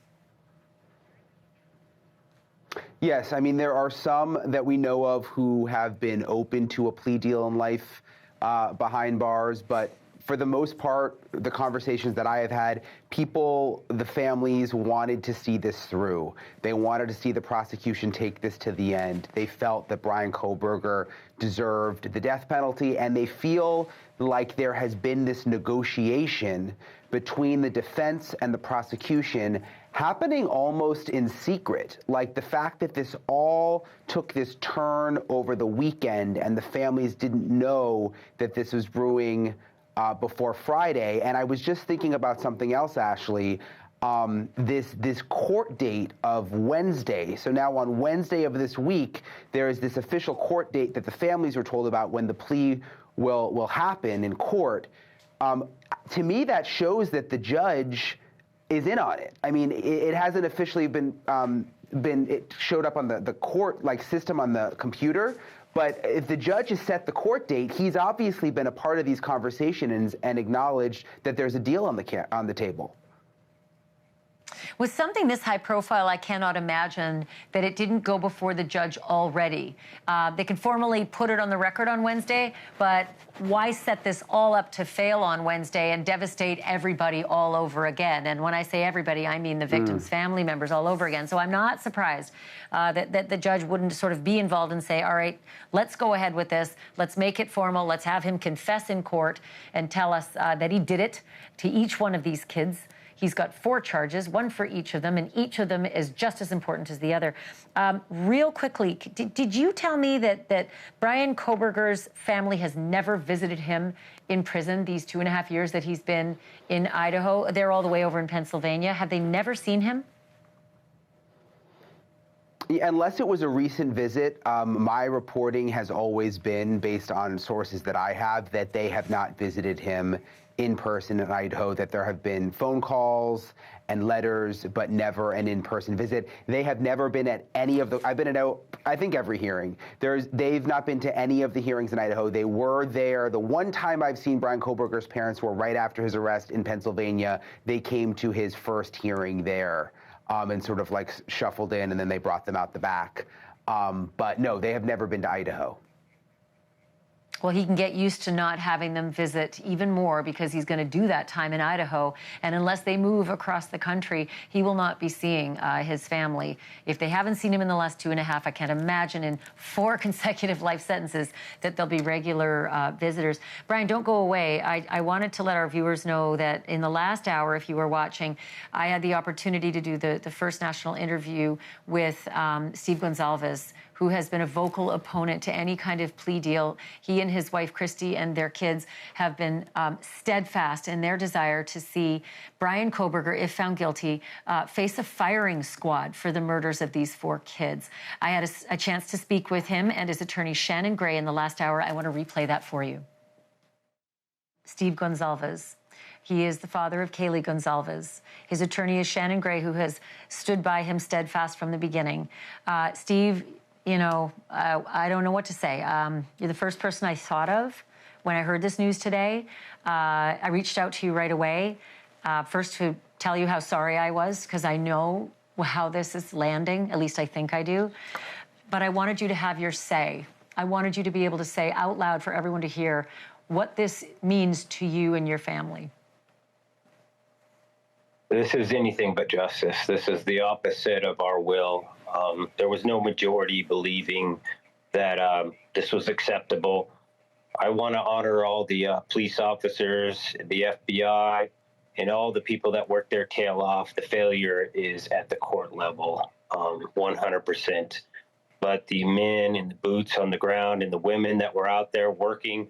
Yes, I mean, there are some that we know of who have been open to a plea deal in life behind bars, but for the most part, the conversations that I have had, the families wanted to see this through. They wanted to see the prosecution take this to the end. They felt that Bryan Kohberger deserved the death penalty, and they feel like there has been this negotiation between the defense and the prosecution happening almost in secret. Like the fact that this all took this turn over the weekend and the families didn't know that this was brewing before Friday. And I was just thinking about something else, Ashleigh. This court date of Wednesday. So now on Wednesday of this week, there is this official court date that the families were told about when the plea will happen in court. To me, that shows that the judge is in on it. I mean, it hasn't officially been it showed up on the court system on the computer. But if the judge has set the court date, he's obviously been a part of these conversations and acknowledged that there's a deal on the table. With something this high profile, I cannot imagine that it didn't go before the judge already. They can formally put it on the record on Wednesday, but why set this all up to fail on Wednesday and devastate everybody all over again? And when I say everybody, I mean the victims' family members all over again. So I'm not surprised that the judge wouldn't sort of be involved and say, all right, let's go ahead with this. Let's make it formal. Let's have him confess in court and tell us that he did it to each one of these kids. He's got 4 charges, 1 for each of them, and each of them is just as important as the other. Real quickly, did you tell me that Bryan Kohberger's family has never visited him in prison these 2.5 years that he's been in Idaho? They're all the way over in Pennsylvania. Have they never seen him? Yeah, unless it was a recent visit, my reporting has always been, based on sources that I have, that they have not visited him in person in Idaho, that there have been phone calls and letters, but never an in-person visit. They have never been at any of the, I've been at, I think, every hearing. They've not been to any of the hearings in Idaho. They were there. The one time I've seen Bryan Kohberger's parents were right after his arrest in Pennsylvania. They came to his first hearing there and sort of shuffled in, and then they brought them out the back. But no, they have never been to Idaho. Well, he can get used to not having them visit even more, because he's going to do that time in Idaho. And unless they move across the country, he will not be seeing his family. If they haven't seen him in the last 2.5, I can't imagine in 4 consecutive life sentences that they'll be regular visitors. Bryan, don't go away. I wanted to let our viewers know that in the last hour, if you were watching, I had the opportunity to do the first national interview with Steve Goncalves, who has been a vocal opponent to any kind of plea deal. He and his wife, Christy, and their kids have been steadfast in their desire to see Bryan Kohberger, if found guilty, face a firing squad for the murders of these 4 kids. I had a chance to speak with him and his attorney, Shannon Gray, in the last hour. I want to replay that for you. Steve Goncalves. He is the father of Kaylee Goncalves. His attorney is Shannon Gray, who has stood by him steadfast from the beginning. Steve, you know, I don't know what to say. You're the first person I thought of when I heard this news today. I reached out to you right away, first to tell you how sorry I was, because I know how this is landing, at least I think I do. But I wanted you to have your say. I wanted you to be able to say out loud for everyone to hear what this means to you and your family. This is anything but justice. This is the opposite of our will. There was no majority believing that this was acceptable. I want to honor all the police officers, the FBI, and all the people that work their tail off. The failure is at the court level, 100%. But the men in the boots on the ground and the women that were out there working,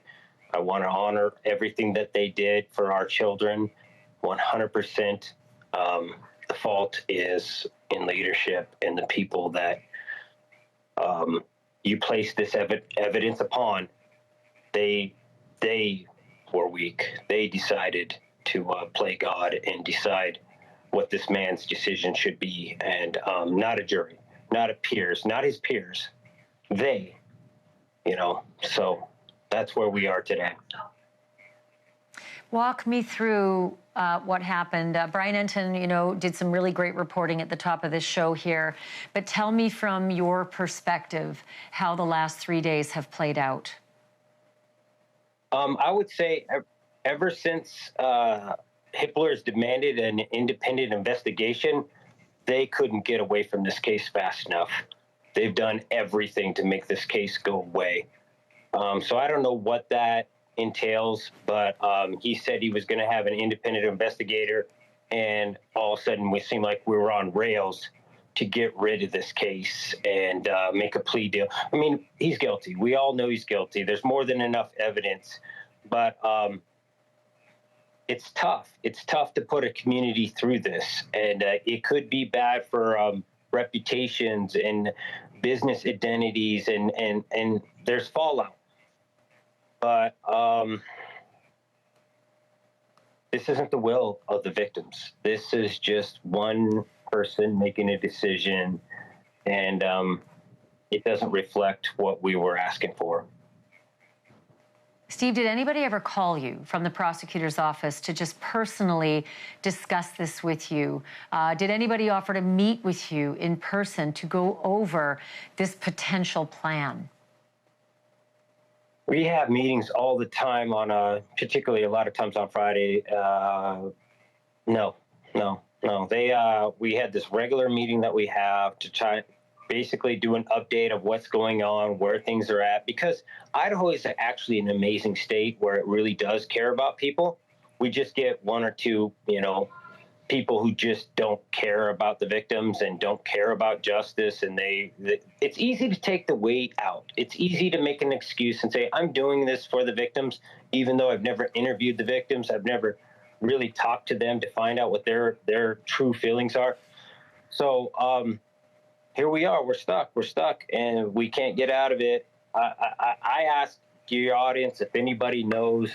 I want to honor everything that they did for our children, 100%. The fault is in leadership and the people that you place this evidence upon. They were weak. They decided to play God and decide what this man's decision should be, and not a jury, not a peers, not his peers. They, you know, so that's where we are today. Walk me through what happened. Brian Entin, you know, did some really great reporting at the top of this show here. But tell me from your perspective how the last 3 days have played out. I would say ever since Hippler's demanded an independent investigation, they couldn't get away from this case fast enough. They've done everything to make this case go away. So I don't know what that entails, but he said he was going to have an independent investigator, and all of a sudden we seemed like we were on rails to get rid of this case and make a plea deal. I mean, he's guilty. We all know he's guilty. There's more than enough evidence, but it's tough. It's tough to put a community through this, and it could be bad for reputations and business identities, and there's fallout. But this isn't the will of the victims. This is just one person making a decision and it doesn't reflect what we were asking for. Steve, did anybody ever call you from the prosecutor's office to just personally discuss this with you? Did anybody offer to meet with you in person to go over this potential plan? We have meetings all the time on, particularly a lot of times on Friday. No. We had this regular meeting that we have to try basically do an update of what's going on, where things are at, because Idaho is actually an amazing state where it really does care about people. We just get one or two, people who just don't care about the victims and don't care about justice. And it's easy to take the weight out. It's easy to make an excuse and say, I'm doing this for the victims, even though I've never interviewed the victims. I've never really talked to them to find out what their true feelings are. So, here we are. We're stuck, and we can't get out of it. I ask your audience if anybody knows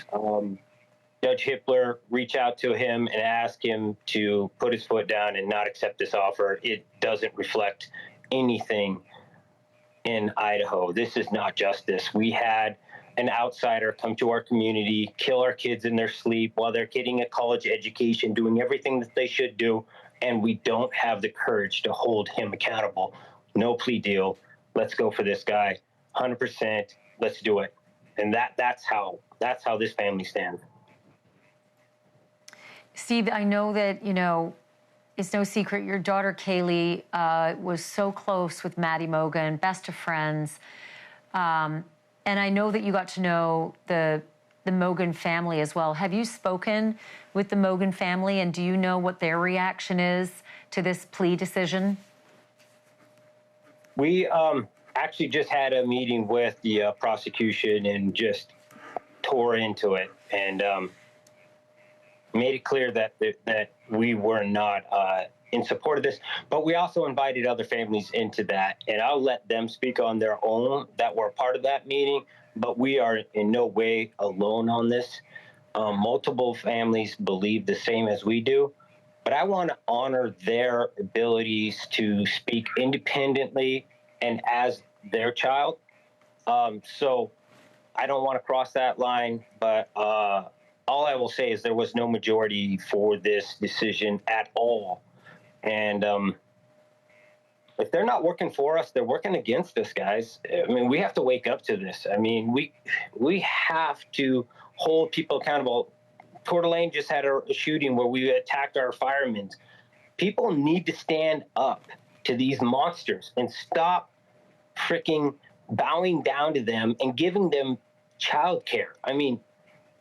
Judge Hippler, reach out to him and ask him to put his foot down and not accept this offer. It doesn't reflect anything in Idaho. This is not justice. We had an outsider come to our community, kill our kids in their sleep while they're getting a college education, doing everything that they should do, and we don't have the courage to hold him accountable. No plea deal. Let's go for this guy. 100%. Let's do it. And that's how this family stands. Steve, I know that, it's no secret your daughter Kaylee was so close with Maddie Mogen, best of friends. And I know that you got to know the Mogen family as well. Have you spoken with the Mogen family, and do you know what their reaction is to this plea decision? We actually just had a meeting with the prosecution and just tore into it and made it clear that we were not in support of this, but we also invited other families into that, and I'll let them speak on their own that were part of that meeting, but we are in no way alone on this. Multiple families believe the same as we do, but I want to honor their abilities to speak independently and as their child. So I don't want to cross that line, but all I will say is there was no majority for this decision at all. And if they're not working for us, they're working against us, guys. I mean, we have to wake up to this. I mean, we have to hold people accountable. Coeur d'Alene just had a shooting where we attacked our firemen. People need to stand up to these monsters and stop freaking bowing down to them and giving them child care. I mean,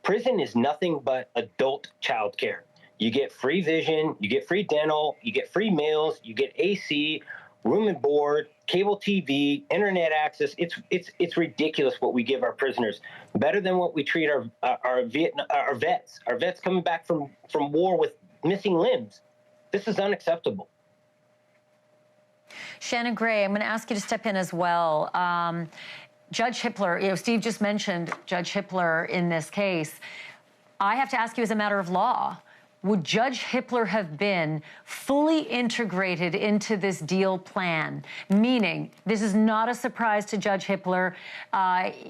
prison is nothing but adult child care. You get free vision, you get free dental, you get free meals, you get AC, room and board, cable TV, internet access. It's ridiculous what we give our prisoners. Better than what we treat our vets. Our vets coming back from war with missing limbs. This is unacceptable. Shannon Gray, I'm going to ask you to step in as well. Judge Hippler, Steve just mentioned Judge Hippler in this case. I have to ask you as a matter of law, would Judge Hippler have been fully integrated into this deal plan? Meaning, this is not a surprise to Judge Hippler.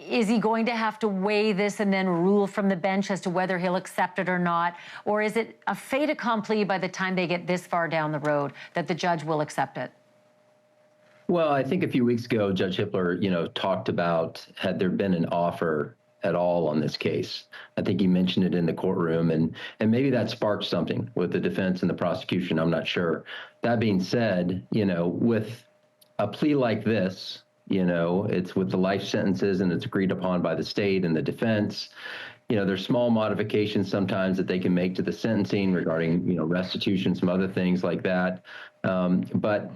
Is he going to have to weigh this and then rule from the bench as to whether he'll accept it or not? Or is it a fait accompli by the time they get this far down the road that the judge will accept it? Well, I think a few weeks ago, Judge Hippler, talked about had there been an offer at all on this case. I think he mentioned it in the courtroom, and maybe that sparked something with the defense and the prosecution. I'm not sure. That being said, with a plea like this, it's with the life sentences and it's agreed upon by the state and the defense. There's small modifications sometimes that they can make to the sentencing regarding, restitution, some other things like that. But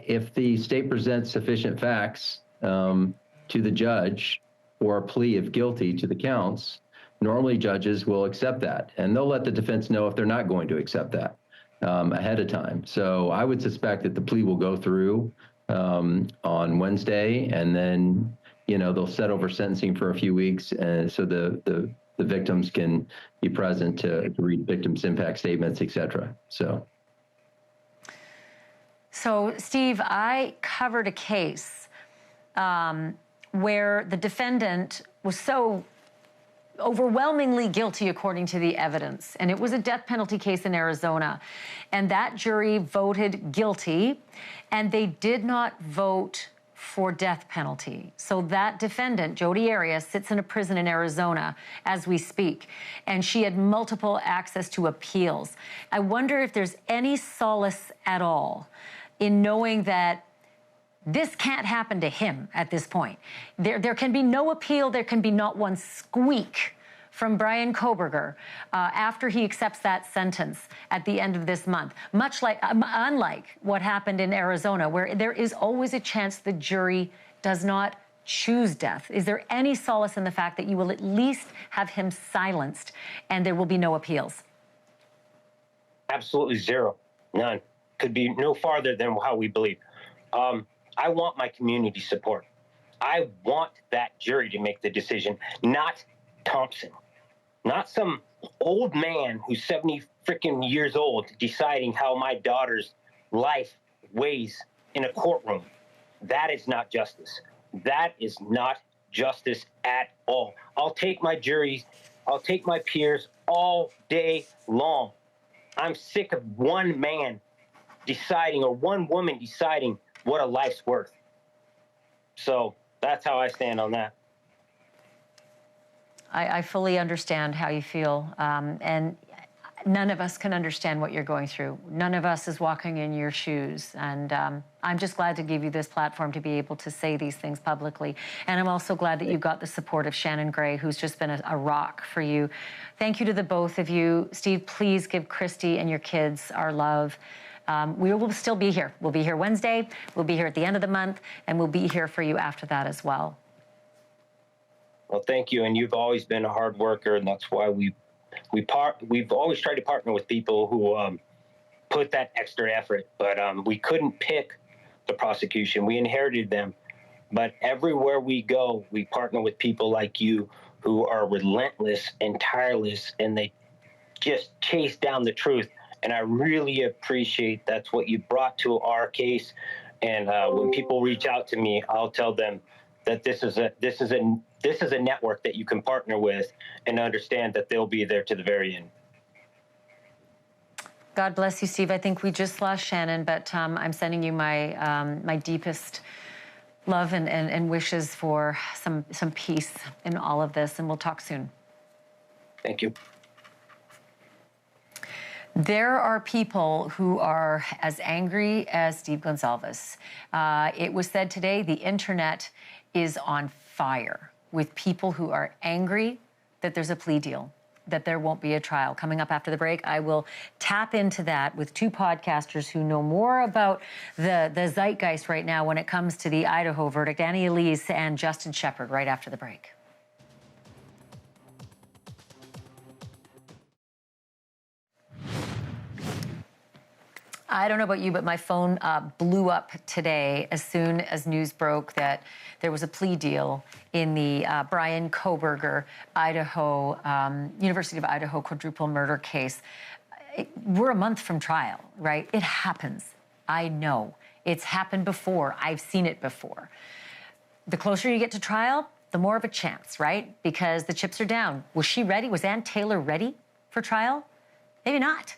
if the state presents sufficient facts to the judge or a plea of guilty to the counts, normally judges will accept that. And they'll let the defense know if they're not going to accept that ahead of time. So I would suspect that the plea will go through on Wednesday, and then, they'll set over sentencing for a few weeks. And so the victims can be present to read victims' impact statements, et cetera. So. So, Steve, I covered a case where the defendant was so overwhelmingly guilty according to the evidence. And it was a death penalty case in Arizona. And that jury voted guilty, and they did not vote for death penalty. So that defendant, Jodi Arias, sits in a prison in Arizona as we speak, and she had multiple access to appeals. I wonder if there's any solace at all in knowing that this can't happen to him at this point. There can be no appeal. There can be not one squeak from Bryan Kohberger after he accepts that sentence at the end of this month, much like, unlike what happened in Arizona, where there is always a chance the jury does not choose death. Is there any solace in the fact that you will at least have him silenced and there will be no appeals? Absolutely zero. None. Could be no farther than how we believe. I want my community support. I want that jury to make the decision, not Thompson, not some old man who's 70 freaking years old deciding how my daughter's life weighs in a courtroom. That is not justice. That is not justice at all. I'll take my juries, I'll take my peers all day long. I'm sick of one man deciding or one woman deciding what a life's worth. So that's how I stand on that. I fully understand how you feel, and none of us can understand what you're going through. None of us is walking in your shoes, and I'm just glad to give you this platform to be able to say these things publicly. And I'm also glad that you got the support of Shannon Gray, who's just been a rock for you. Thank you to the both of you. Steve, please give Christy and your kids our love. We will still be here. We'll be here Wednesday, we'll be here at the end of the month, and we'll be here for you after that as well. Well, thank you. And you've always been a hard worker, and that's why we've always tried to partner with people who put that extra effort. But we couldn't pick the prosecution. We inherited them. But everywhere we go, we partner with people like you who are relentless and tireless, and they just chase down the truth. And I really appreciate that's what you brought to our case. And when people reach out to me, I'll tell them that this is a network that you can partner with and understand that they'll be there to the very end. God bless you, Steve. I think we just lost Shannon, but I'm sending you my my deepest love and wishes for some peace in all of this, and we'll talk soon. Thank you. There are people who are as angry as Steve Goncalves. It was said today the internet is on fire with people who are angry that there's a plea deal, that there won't be a trial. Coming up after the break, I will tap into that with two podcasters who know more about the zeitgeist right now when it comes to the Idaho verdict, Annie Elise and Justin Shepard, right after the break. I don't know about you, but my phone blew up today as soon as news broke that there was a plea deal in the Bryan Kohberger, University of Idaho quadruple murder case. We're a month from trial, right? It happens. I know. It's happened before. I've seen it before. The closer you get to trial, the more of a chance, right? Because the chips are down. Was she ready? Was Ann Taylor ready for trial? Maybe not.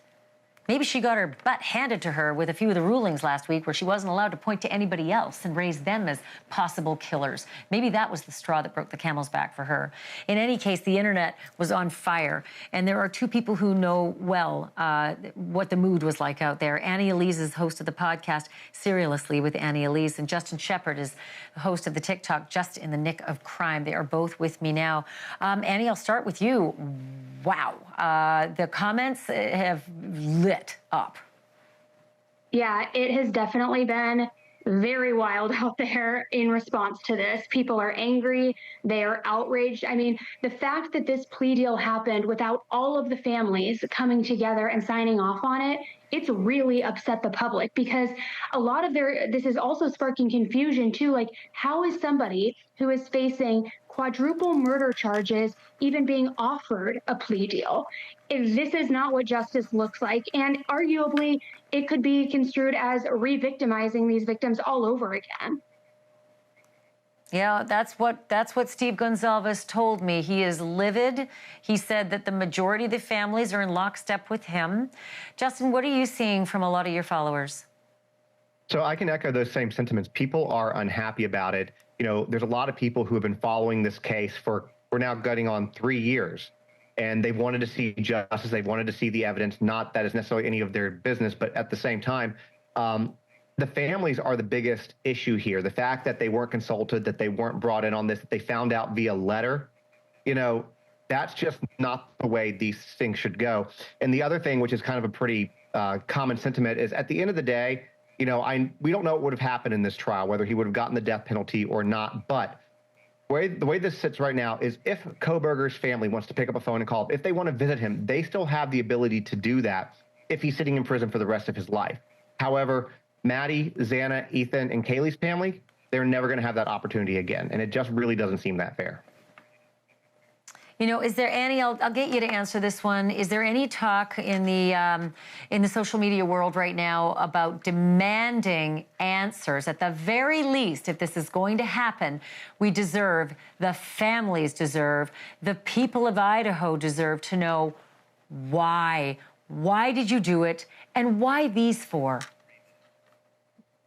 Maybe she got her butt handed to her with a few of the rulings last week where she wasn't allowed to point to anybody else and raise them as possible killers. Maybe that was the straw that broke the camel's back for her. In any case, the internet was on fire, and there are two people who know well what the mood was like out there. Annie Elise is host of the podcast Serialously with Annie Elise, and Justin Shepard is the host of the TikTok Just in the Nick of Crime. They are both with me now. Annie, I'll start with you. Wow. The comments have lit up. Yeah, it has definitely been very wild out there in response to this. People are angry. They are outraged. I mean, the fact that this plea deal happened without all of the families coming together and signing off on it, it's really upset the public, because a lot of this is also sparking confusion too. Like, how is somebody who is facing quadruple murder charges, even being offered a plea deal. If this is not what justice looks like, and arguably it could be construed as re-victimizing these victims all over again. Yeah, that's what Steve Goncalves told me. He is livid. He said that the majority of the families are in lockstep with him. Justin, what are you seeing from a lot of your followers? So I can echo those same sentiments. People are unhappy about it. You know, there's a lot of people who have been following this case we're now getting on 3 years, and they've wanted to see justice. They've wanted to see the evidence. Not that is necessarily any of their business, but at the same time, the families are the biggest issue here. The fact that they weren't consulted, that they weren't brought in on this, that they found out via letter, you know, that's just not the way these things should go. And the other thing, which is kind of a pretty common sentiment, is at the end of the day, you know, we don't know what would have happened in this trial, whether he would have gotten the death penalty or not. But the way this sits right now is if Kohberger's family wants to pick up a phone and call, if they want to visit him, they still have the ability to do that if he's sitting in prison for the rest of his life. However, Maddie, Xana, Ethan, and Kaylee's family, they're never going to have that opportunity again. And it just really doesn't seem that fair. You know, is there any, I'll get you to answer this one. Is there any talk in the social media world right now about demanding answers? At the very least, if this is going to happen, the families deserve, the people of Idaho deserve to know why. Why did you do it? And why these four?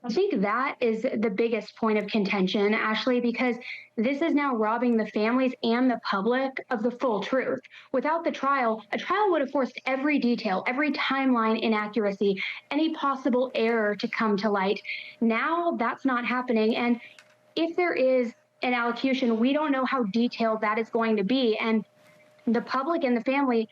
I think that is the biggest point of contention, Ashleigh, because this is now robbing the families and the public of the full truth. Without the trial, a trial would have forced every detail, every timeline inaccuracy, any possible error to come to light. Now that's not happening. And if there is an allocution, we don't know how detailed that is going to be. And the public and the family,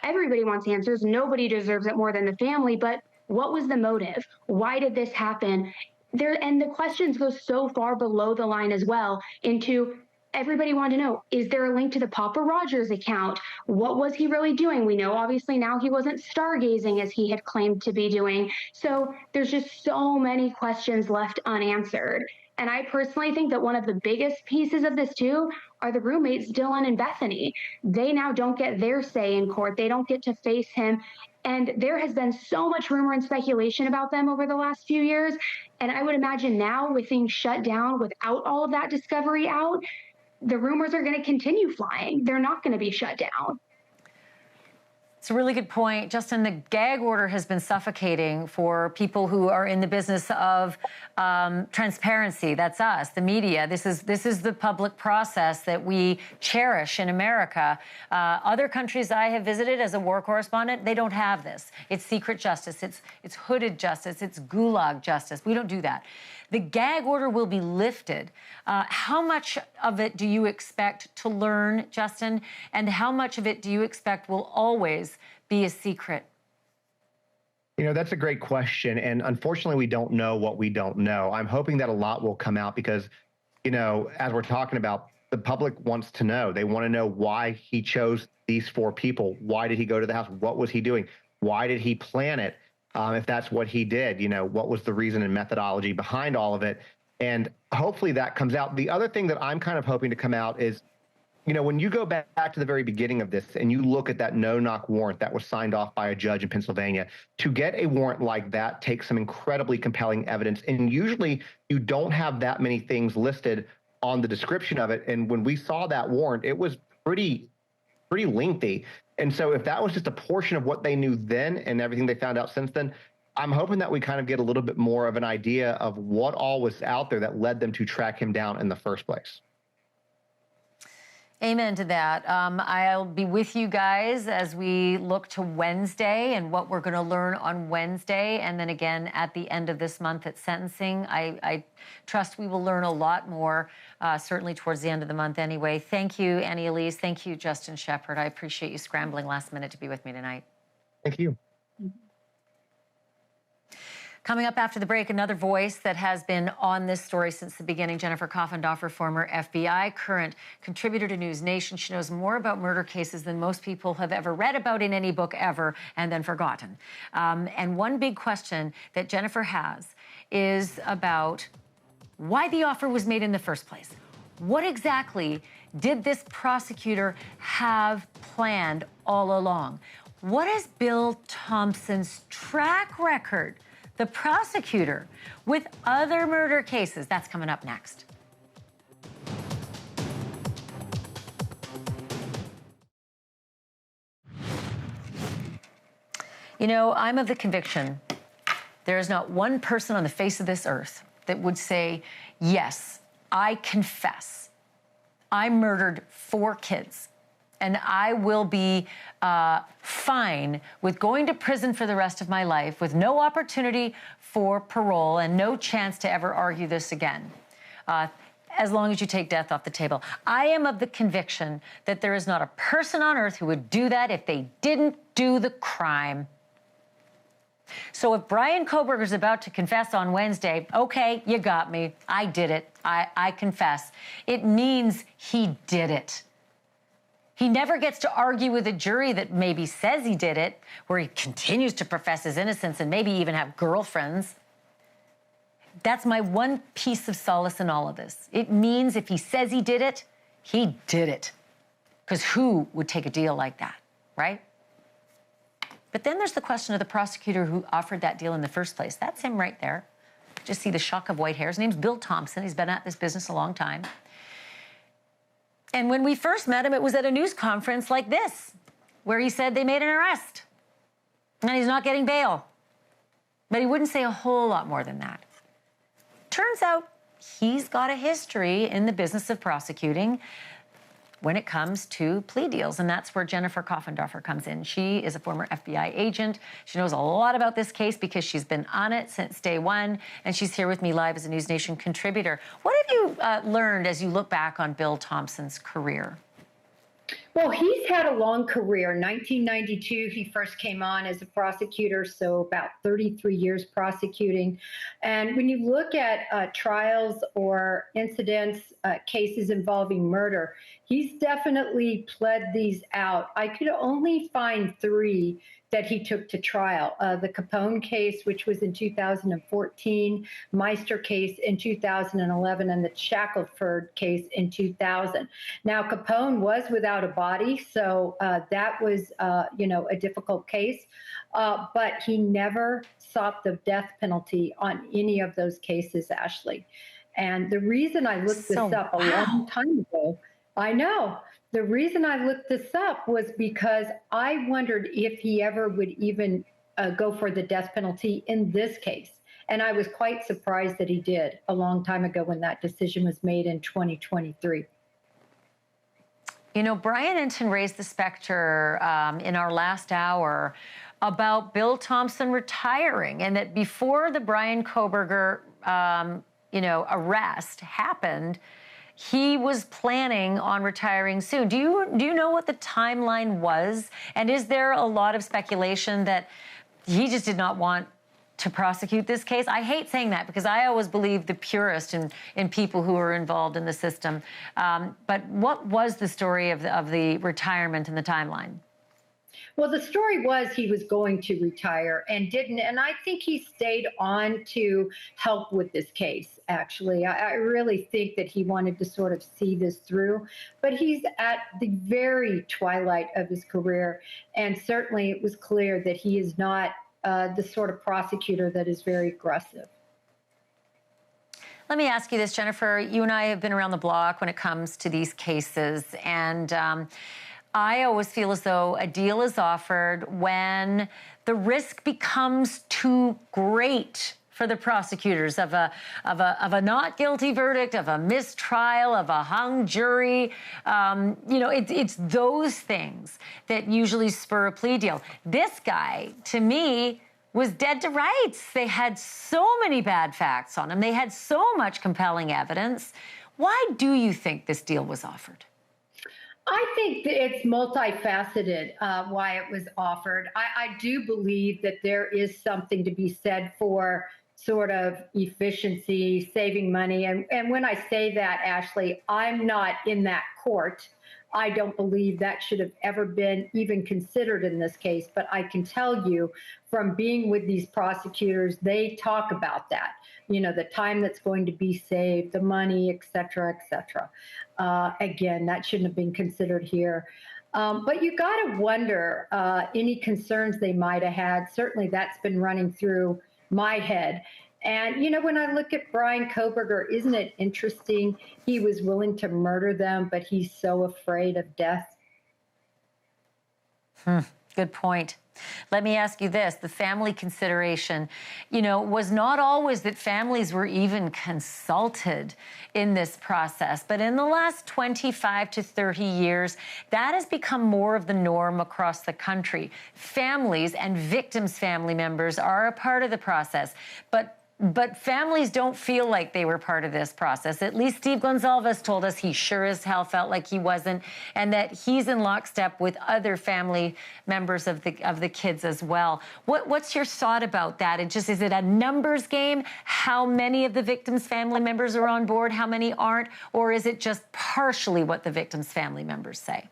everybody wants answers. Nobody deserves it more than the family, but what was the motive? Why did this happen? And the questions go so far below the line as well into everybody wanted to know, is there a link to the Papa Rogers account? What was he really doing? We know obviously now he wasn't stargazing as he had claimed to be doing. So there's just so many questions left unanswered. And I personally think that one of the biggest pieces of this too are the roommates, Dylan and Bethany. They now don't get their say in court. They don't get to face him. And there has been so much rumor and speculation about them over the last few years. And I would imagine now with things shut down, without all of that discovery out, the rumors are going to continue flying. They're not going to be shut down. It's a really good point. Justin, the gag order has been suffocating for people who are in the business of transparency. That's us, the media. This is the public process that we cherish in America. Other countries I have visited as a war correspondent, they don't have this. It's secret justice. It's hooded justice. It's gulag justice. We don't do that. The gag order will be lifted. How much of it do you expect to learn, Justin? And how much of it do you expect will always be a secret? You know, that's a great question. And unfortunately, we don't know what we don't know. I'm hoping that a lot will come out because, you know, as we're talking about, the public wants to know. They want to know why he chose these four people. Why did he go to the house? What was he doing? Why did he plan it? If that's what he did, you know, what was the reason and methodology behind all of it? And hopefully that comes out. The other thing that I'm kind of hoping to come out is, you know, when you go back to the very beginning of this and you look at that no-knock warrant that was signed off by a judge in Pennsylvania, to get a warrant like that takes some incredibly compelling evidence. And usually you don't have that many things listed on the description of it. And when we saw that warrant, it was pretty lengthy. And so if that was just a portion of what they knew then and everything they found out since then, I'm hoping that we kind of get a little bit more of an idea of what all was out there that led them to track him down in the first place. Amen to that. I'll be with you guys as we look to Wednesday and what we're going to learn on Wednesday. And then again, at the end of this month at sentencing, I trust we will learn a lot more, certainly towards the end of the month anyway. Thank you, Annie Elise. Thank you, Justin Shepard. I appreciate you scrambling last minute to be with me tonight. Thank you. Coming up after the break, another voice that has been on this story since the beginning, Jennifer Coffendorfer, former FBI, current contributor to NewsNation. She knows more about murder cases than most people have ever read about in any book ever and then forgotten. And one big question that Jennifer has is about why the offer was made in the first place. What exactly did this prosecutor have planned all along? What is Bill Thompson's track record, the prosecutor, with other murder cases? That's coming up next. You know, I'm of the conviction there is not one person on the face of this earth that would say, yes, I confess. I murdered 4 kids, and I will be fine with going to prison for the rest of my life with no opportunity for parole and no chance to ever argue this again, as long as you take death off the table. I am of the conviction that there is not a person on earth who would do that if they didn't do the crime. So if Bryan Kohberger is about to confess on Wednesday, okay, you got me. I did it. I confess. It means he did it. He never gets to argue with a jury that maybe says he did it, where he continues to profess his innocence and maybe even have girlfriends. That's my one piece of solace in all of this. It means if he says he did it, he did it. Because who would take a deal like that, right? But then there's the question of the prosecutor who offered that deal in the first place. That's him right there. Just see the shock of white hair. His name's Bill Thompson. He's been at this business a long time. And when we first met him, it was at a news conference like this, where he said they made an arrest and he's not getting bail. But he wouldn't say a whole lot more than that. Turns out he's got a history in the business of prosecuting when it comes to plea deals, and that's where Jennifer Coffendorfer comes in. She is a former FBI agent. She knows a lot about this case because she's been on it since day one, and she's here with me live as a NewsNation contributor. What have you learned as you look back on Bill Thompson's career? Well, he's had a long career. In 1992, he first came on as a prosecutor, so about 33 years prosecuting. And when you look at trials or incidents, cases involving murder, he's definitely pled these out. I could only find 3 that he took to trial. The Capone case, which was in 2014, Meister case in 2011, and the Shackelford case in 2000. Now, Capone was without a body, so that was, a difficult case. But he never sought the death penalty on any of those cases, Ashleigh. And the reason I looked this up a long time ago, I know. The reason I looked this up was because I wondered if he ever would even go for the death penalty in this case. And I was quite surprised that he did a long time ago when that decision was made in 2023. You know, Brian Entin raised the specter in our last hour about Bill Thompson retiring, and that before the Bryan Kohberger, arrest happened, he was planning on retiring soon. Do you know what the timeline was? And is there a lot of speculation that he just did not want to prosecute this case? I hate saying that because I always believe the purest in people who are involved in the system. But what was the story of the retirement and the timeline? Well, the story was he was going to retire and didn't. And I think he stayed on to help with this case, actually. I really think that he wanted to sort of see this through. But he's at the very twilight of his career. And certainly it was clear that he is not the sort of prosecutor that is very aggressive. Let me ask you this, Jennifer. You and I have been around the block when it comes to these cases. And I always feel as though a deal is offered when the risk becomes too great for the prosecutors of a not guilty verdict, of a mistrial, of a hung jury. It's those things that usually spur a plea deal. This guy, to me, was dead to rights. They had so many bad facts on him. They had so much compelling evidence. Why do you think this deal was offered? I think that it's multifaceted why it was offered. I do believe that there is something to be said for sort of efficiency, saving money. And when I say that, Ashleigh, I'm not in that court. I don't believe that should have ever been even considered in this case. But I can tell you from being with these prosecutors, they talk about that, the time that's going to be saved, the money, et cetera, et cetera. Again, that shouldn't have been considered here. But you got to wonder any concerns they might have had. Certainly that's been running through my head. And, when I look at Bryan Kohberger, isn't it interesting? He was willing to murder them, but he's so afraid of death. Good point. Let me ask you this. The family consideration, was not always that families were even consulted in this process. But in the last 25 to 30 years, that has become more of the norm across the country. Families and victims' family members are a part of the process. But families don't feel like they were part of this process. At least Steve Goncalves told us he sure as hell felt like he wasn't, and that he's in lockstep with other family members of the kids as well. What's your thought about that? Is it a numbers game? How many of the victims' family members are on board? How many aren't? Or is it just partially what the victims' family members say?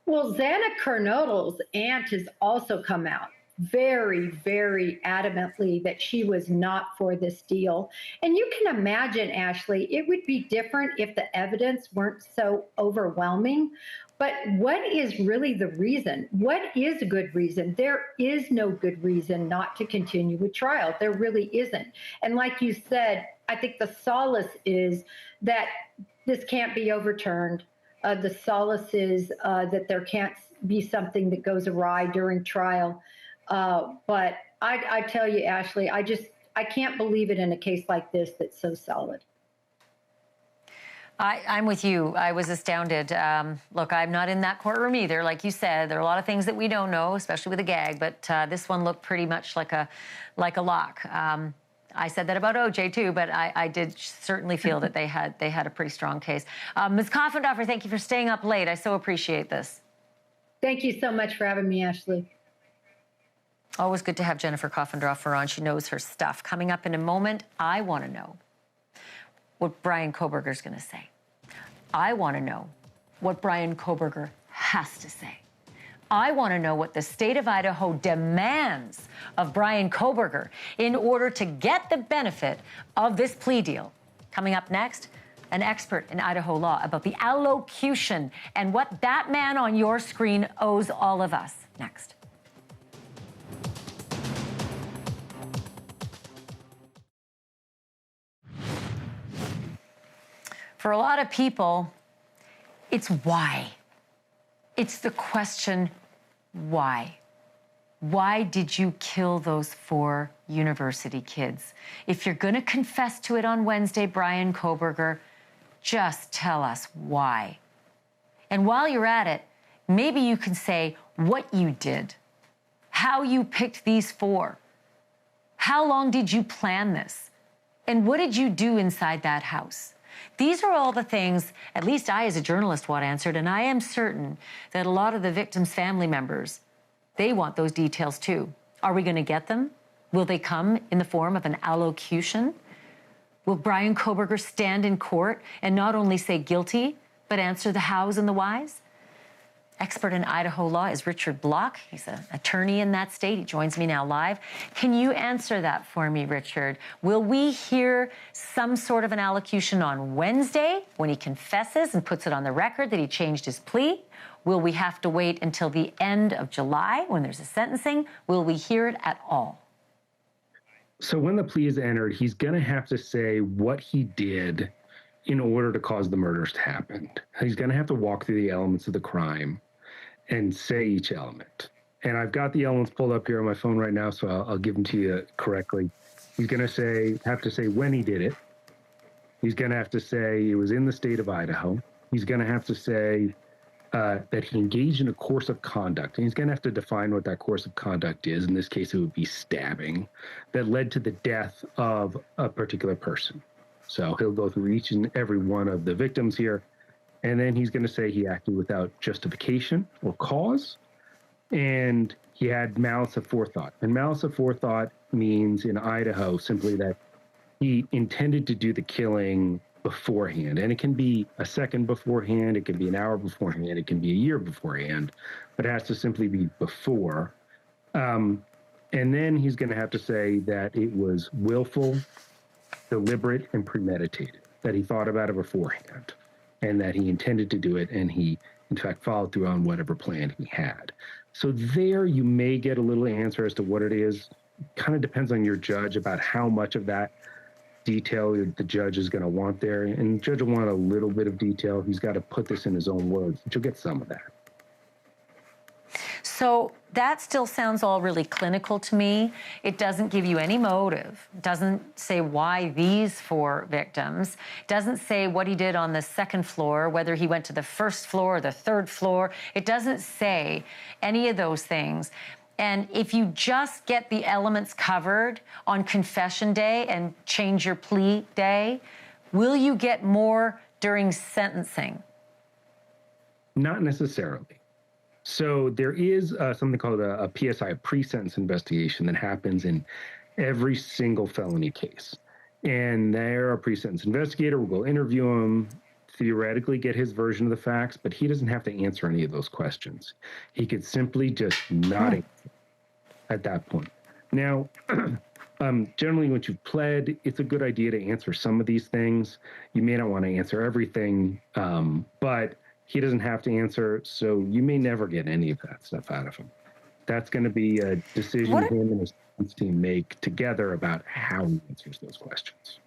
Well, Xana Kernodle's aunt has also come out very, very adamantly that she was not for this deal. And you can imagine, Ashleigh, it would be different if the evidence weren't so overwhelming. But what is really the reason? What is a good reason? There is no good reason not to continue with trial. There really isn't. And like you said, I think the solace is that this can't be overturned. The solace is that there can't be something that goes awry during trial. But I tell you, Ashleigh, I can't believe it in a case like this that's so solid. I'm with you. I was astounded. Look, I'm not in that courtroom either. Like you said, there are a lot of things that we don't know, especially with a gag, but this one looked pretty much like a lock. I said that about OJ too, but I did certainly feel that they had a pretty strong case. Ms. Koffendorfer, thank you for staying up late. I so appreciate this. Thank you so much for having me, Ashleigh. Always good to have Jennifer Koffendorfer on. She knows her stuff. Coming up in a moment, I want to know what Bryan Kohberger's going to say. I want to know what Bryan Kohberger has to say. I want to know what the state of Idaho demands of Bryan Kohberger in order to get the benefit of this plea deal. Coming up next, an expert in Idaho law about the allocution and what that man on your screen owes all of us. Next. For a lot of people, it's why. It's the question, why? Why did you kill those 4 university kids? If you're going to confess to it on Wednesday, Bryan Kohberger, just tell us why. And while you're at it, maybe you can say what you did, how you picked these 4, how long did you plan this, and what did you do inside that house? These are all the things, at least I as a journalist want answered, and I am certain that a lot of the victims' family members, they want those details too. Are we going to get them? Will they come in the form of an allocution? Will Bryan Kohberger stand in court and not only say guilty, but answer the hows and the whys? Expert in Idaho law is Richard Block. He's an attorney in that state. He joins me now live. Can you answer that for me, Richard? Will we hear some sort of an allocution on Wednesday when he confesses and puts it on the record that he changed his plea? Will we have to wait until the end of July when there's a sentencing? Will we hear it at all? So when the plea is entered, he's going to have to say what he did in order to cause the murders to happen. He's going to have to walk through the elements of the crime and say each element. And I've got the elements pulled up here on my phone right now, so I'll give them to you correctly. He's going to have to say when he did it. He's going to have to say it was in the state of Idaho. He's going to have to say that he engaged in a course of conduct. And he's going to have to define what that course of conduct is. In this case, it would be stabbing that led to the death of a particular person. So he'll go through each and every one of the victims here. And then he's going to say he acted without justification or cause. And he had malice of forethought. And malice of forethought means in Idaho simply that he intended to do the killing beforehand. And it can be a second beforehand, it can be an hour beforehand, it can be a year beforehand, but it has to simply be before. And then he's going to have to say that it was willful, deliberate, and premeditated, that he thought about it beforehand, and that he intended to do it, and he, in fact, followed through on whatever plan he had. So there you may get a little answer as to what it is. Kind of depends on your judge about how much of that detail the judge is going to want there. And the judge will want a little bit of detail. He's got to put this in his own words, but you'll get some of that. So that still sounds all really clinical to me. It doesn't give you any motive. It doesn't say why these 4 victims. It doesn't say what he did on the 2nd floor, whether he went to the 1st floor or the 3rd floor. It doesn't say any of those things. And if you just get the elements covered on confession day and change your plea day, will you get more during sentencing? Not necessarily. So there is something called a PSI, a pre-sentence investigation, that happens in every single felony case. And there, a pre-sentence investigator will go interview him, theoretically get his version of the facts, but he doesn't have to answer any of those questions. He could simply just not answer at that point. Now, generally, once you've pled, it's a good idea to answer some of these things. You may not want to answer everything, but he doesn't have to answer, so you may never get any of that stuff out of him. That's going to be a decision him and his defense team make together about how he answers those questions.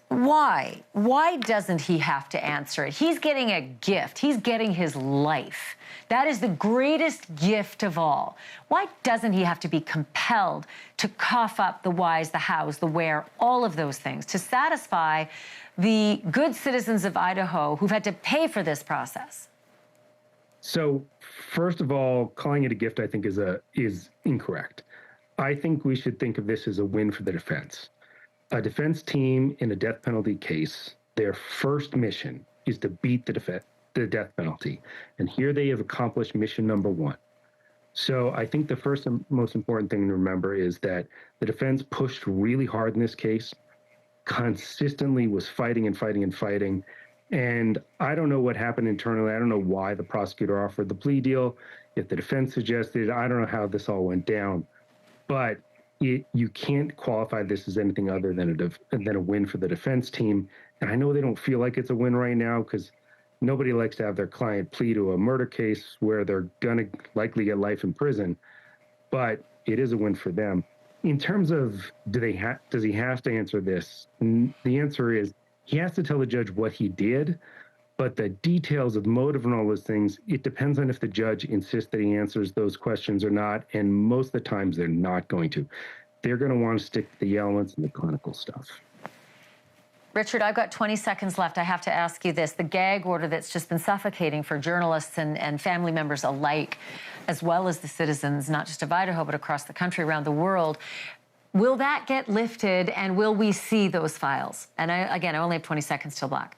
Why? Why doesn't he have to answer it? He's getting a gift. He's getting his life. That is the greatest gift of all. Why doesn't he have to be compelled to cough up the whys, the hows, the where, all of those things to satisfy the good citizens of Idaho who've had to pay for this process? So, first of all, calling it a gift, I think, is incorrect. I think we should think of this as a win for the defense. A defense team in a death penalty case, their first mission is to beat the death penalty. And here they have accomplished mission number 1. So I think the first and most important thing to remember is that the defense pushed really hard in this case, consistently was fighting and fighting and fighting. And I don't know what happened internally. I don't know why the prosecutor offered the plea deal. If the defense suggested it, I don't know how this all went down. But you can't qualify this as anything other than a win for the defense team. And I know they don't feel like it's a win right now because nobody likes to have their client plea to a murder case where they're going to likely get life in prison. But it is a win for them. In terms of does he have to answer this? The answer is he has to tell the judge what he did, but the details of motive and all those things, it depends on if the judge insists that he answers those questions or not, and most of the times they're not going to. They're going to want to stick to the elements and the clinical stuff. Richard, I've got 20 seconds left. I have to ask you this. The gag order that's just been suffocating for journalists and family members alike, as well as the citizens, not just of Idaho, but across the country, around the world. Will that get lifted, and will we see those files? And I only have 20 seconds till black.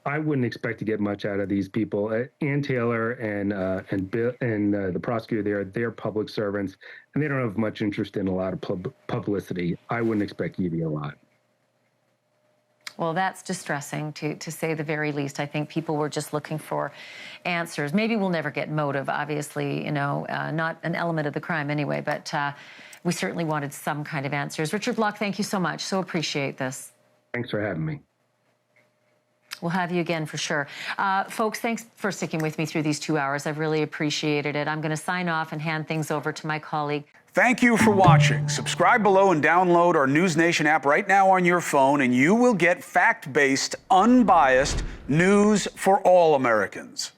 I wouldn't expect to get much out of these people. Ann Taylor and the prosecutor, they're public servants, and they don't have much interest in a lot of publicity. I wouldn't expect you to get a lot. Well, that's distressing, to say the very least. I think people were just looking for answers. Maybe we'll never get motive, obviously, not an element of the crime anyway, but we certainly wanted some kind of answers. Richard Block, thank you so much. So appreciate this. Thanks for having me. We'll have you again for sure. Folks, thanks for sticking with me through these 2 hours. I've really appreciated it. I'm going to sign off and hand things over to my colleague. Thank you for watching. Subscribe below and download our NewsNation app right now on your phone, and you will get fact-based, unbiased news for all Americans.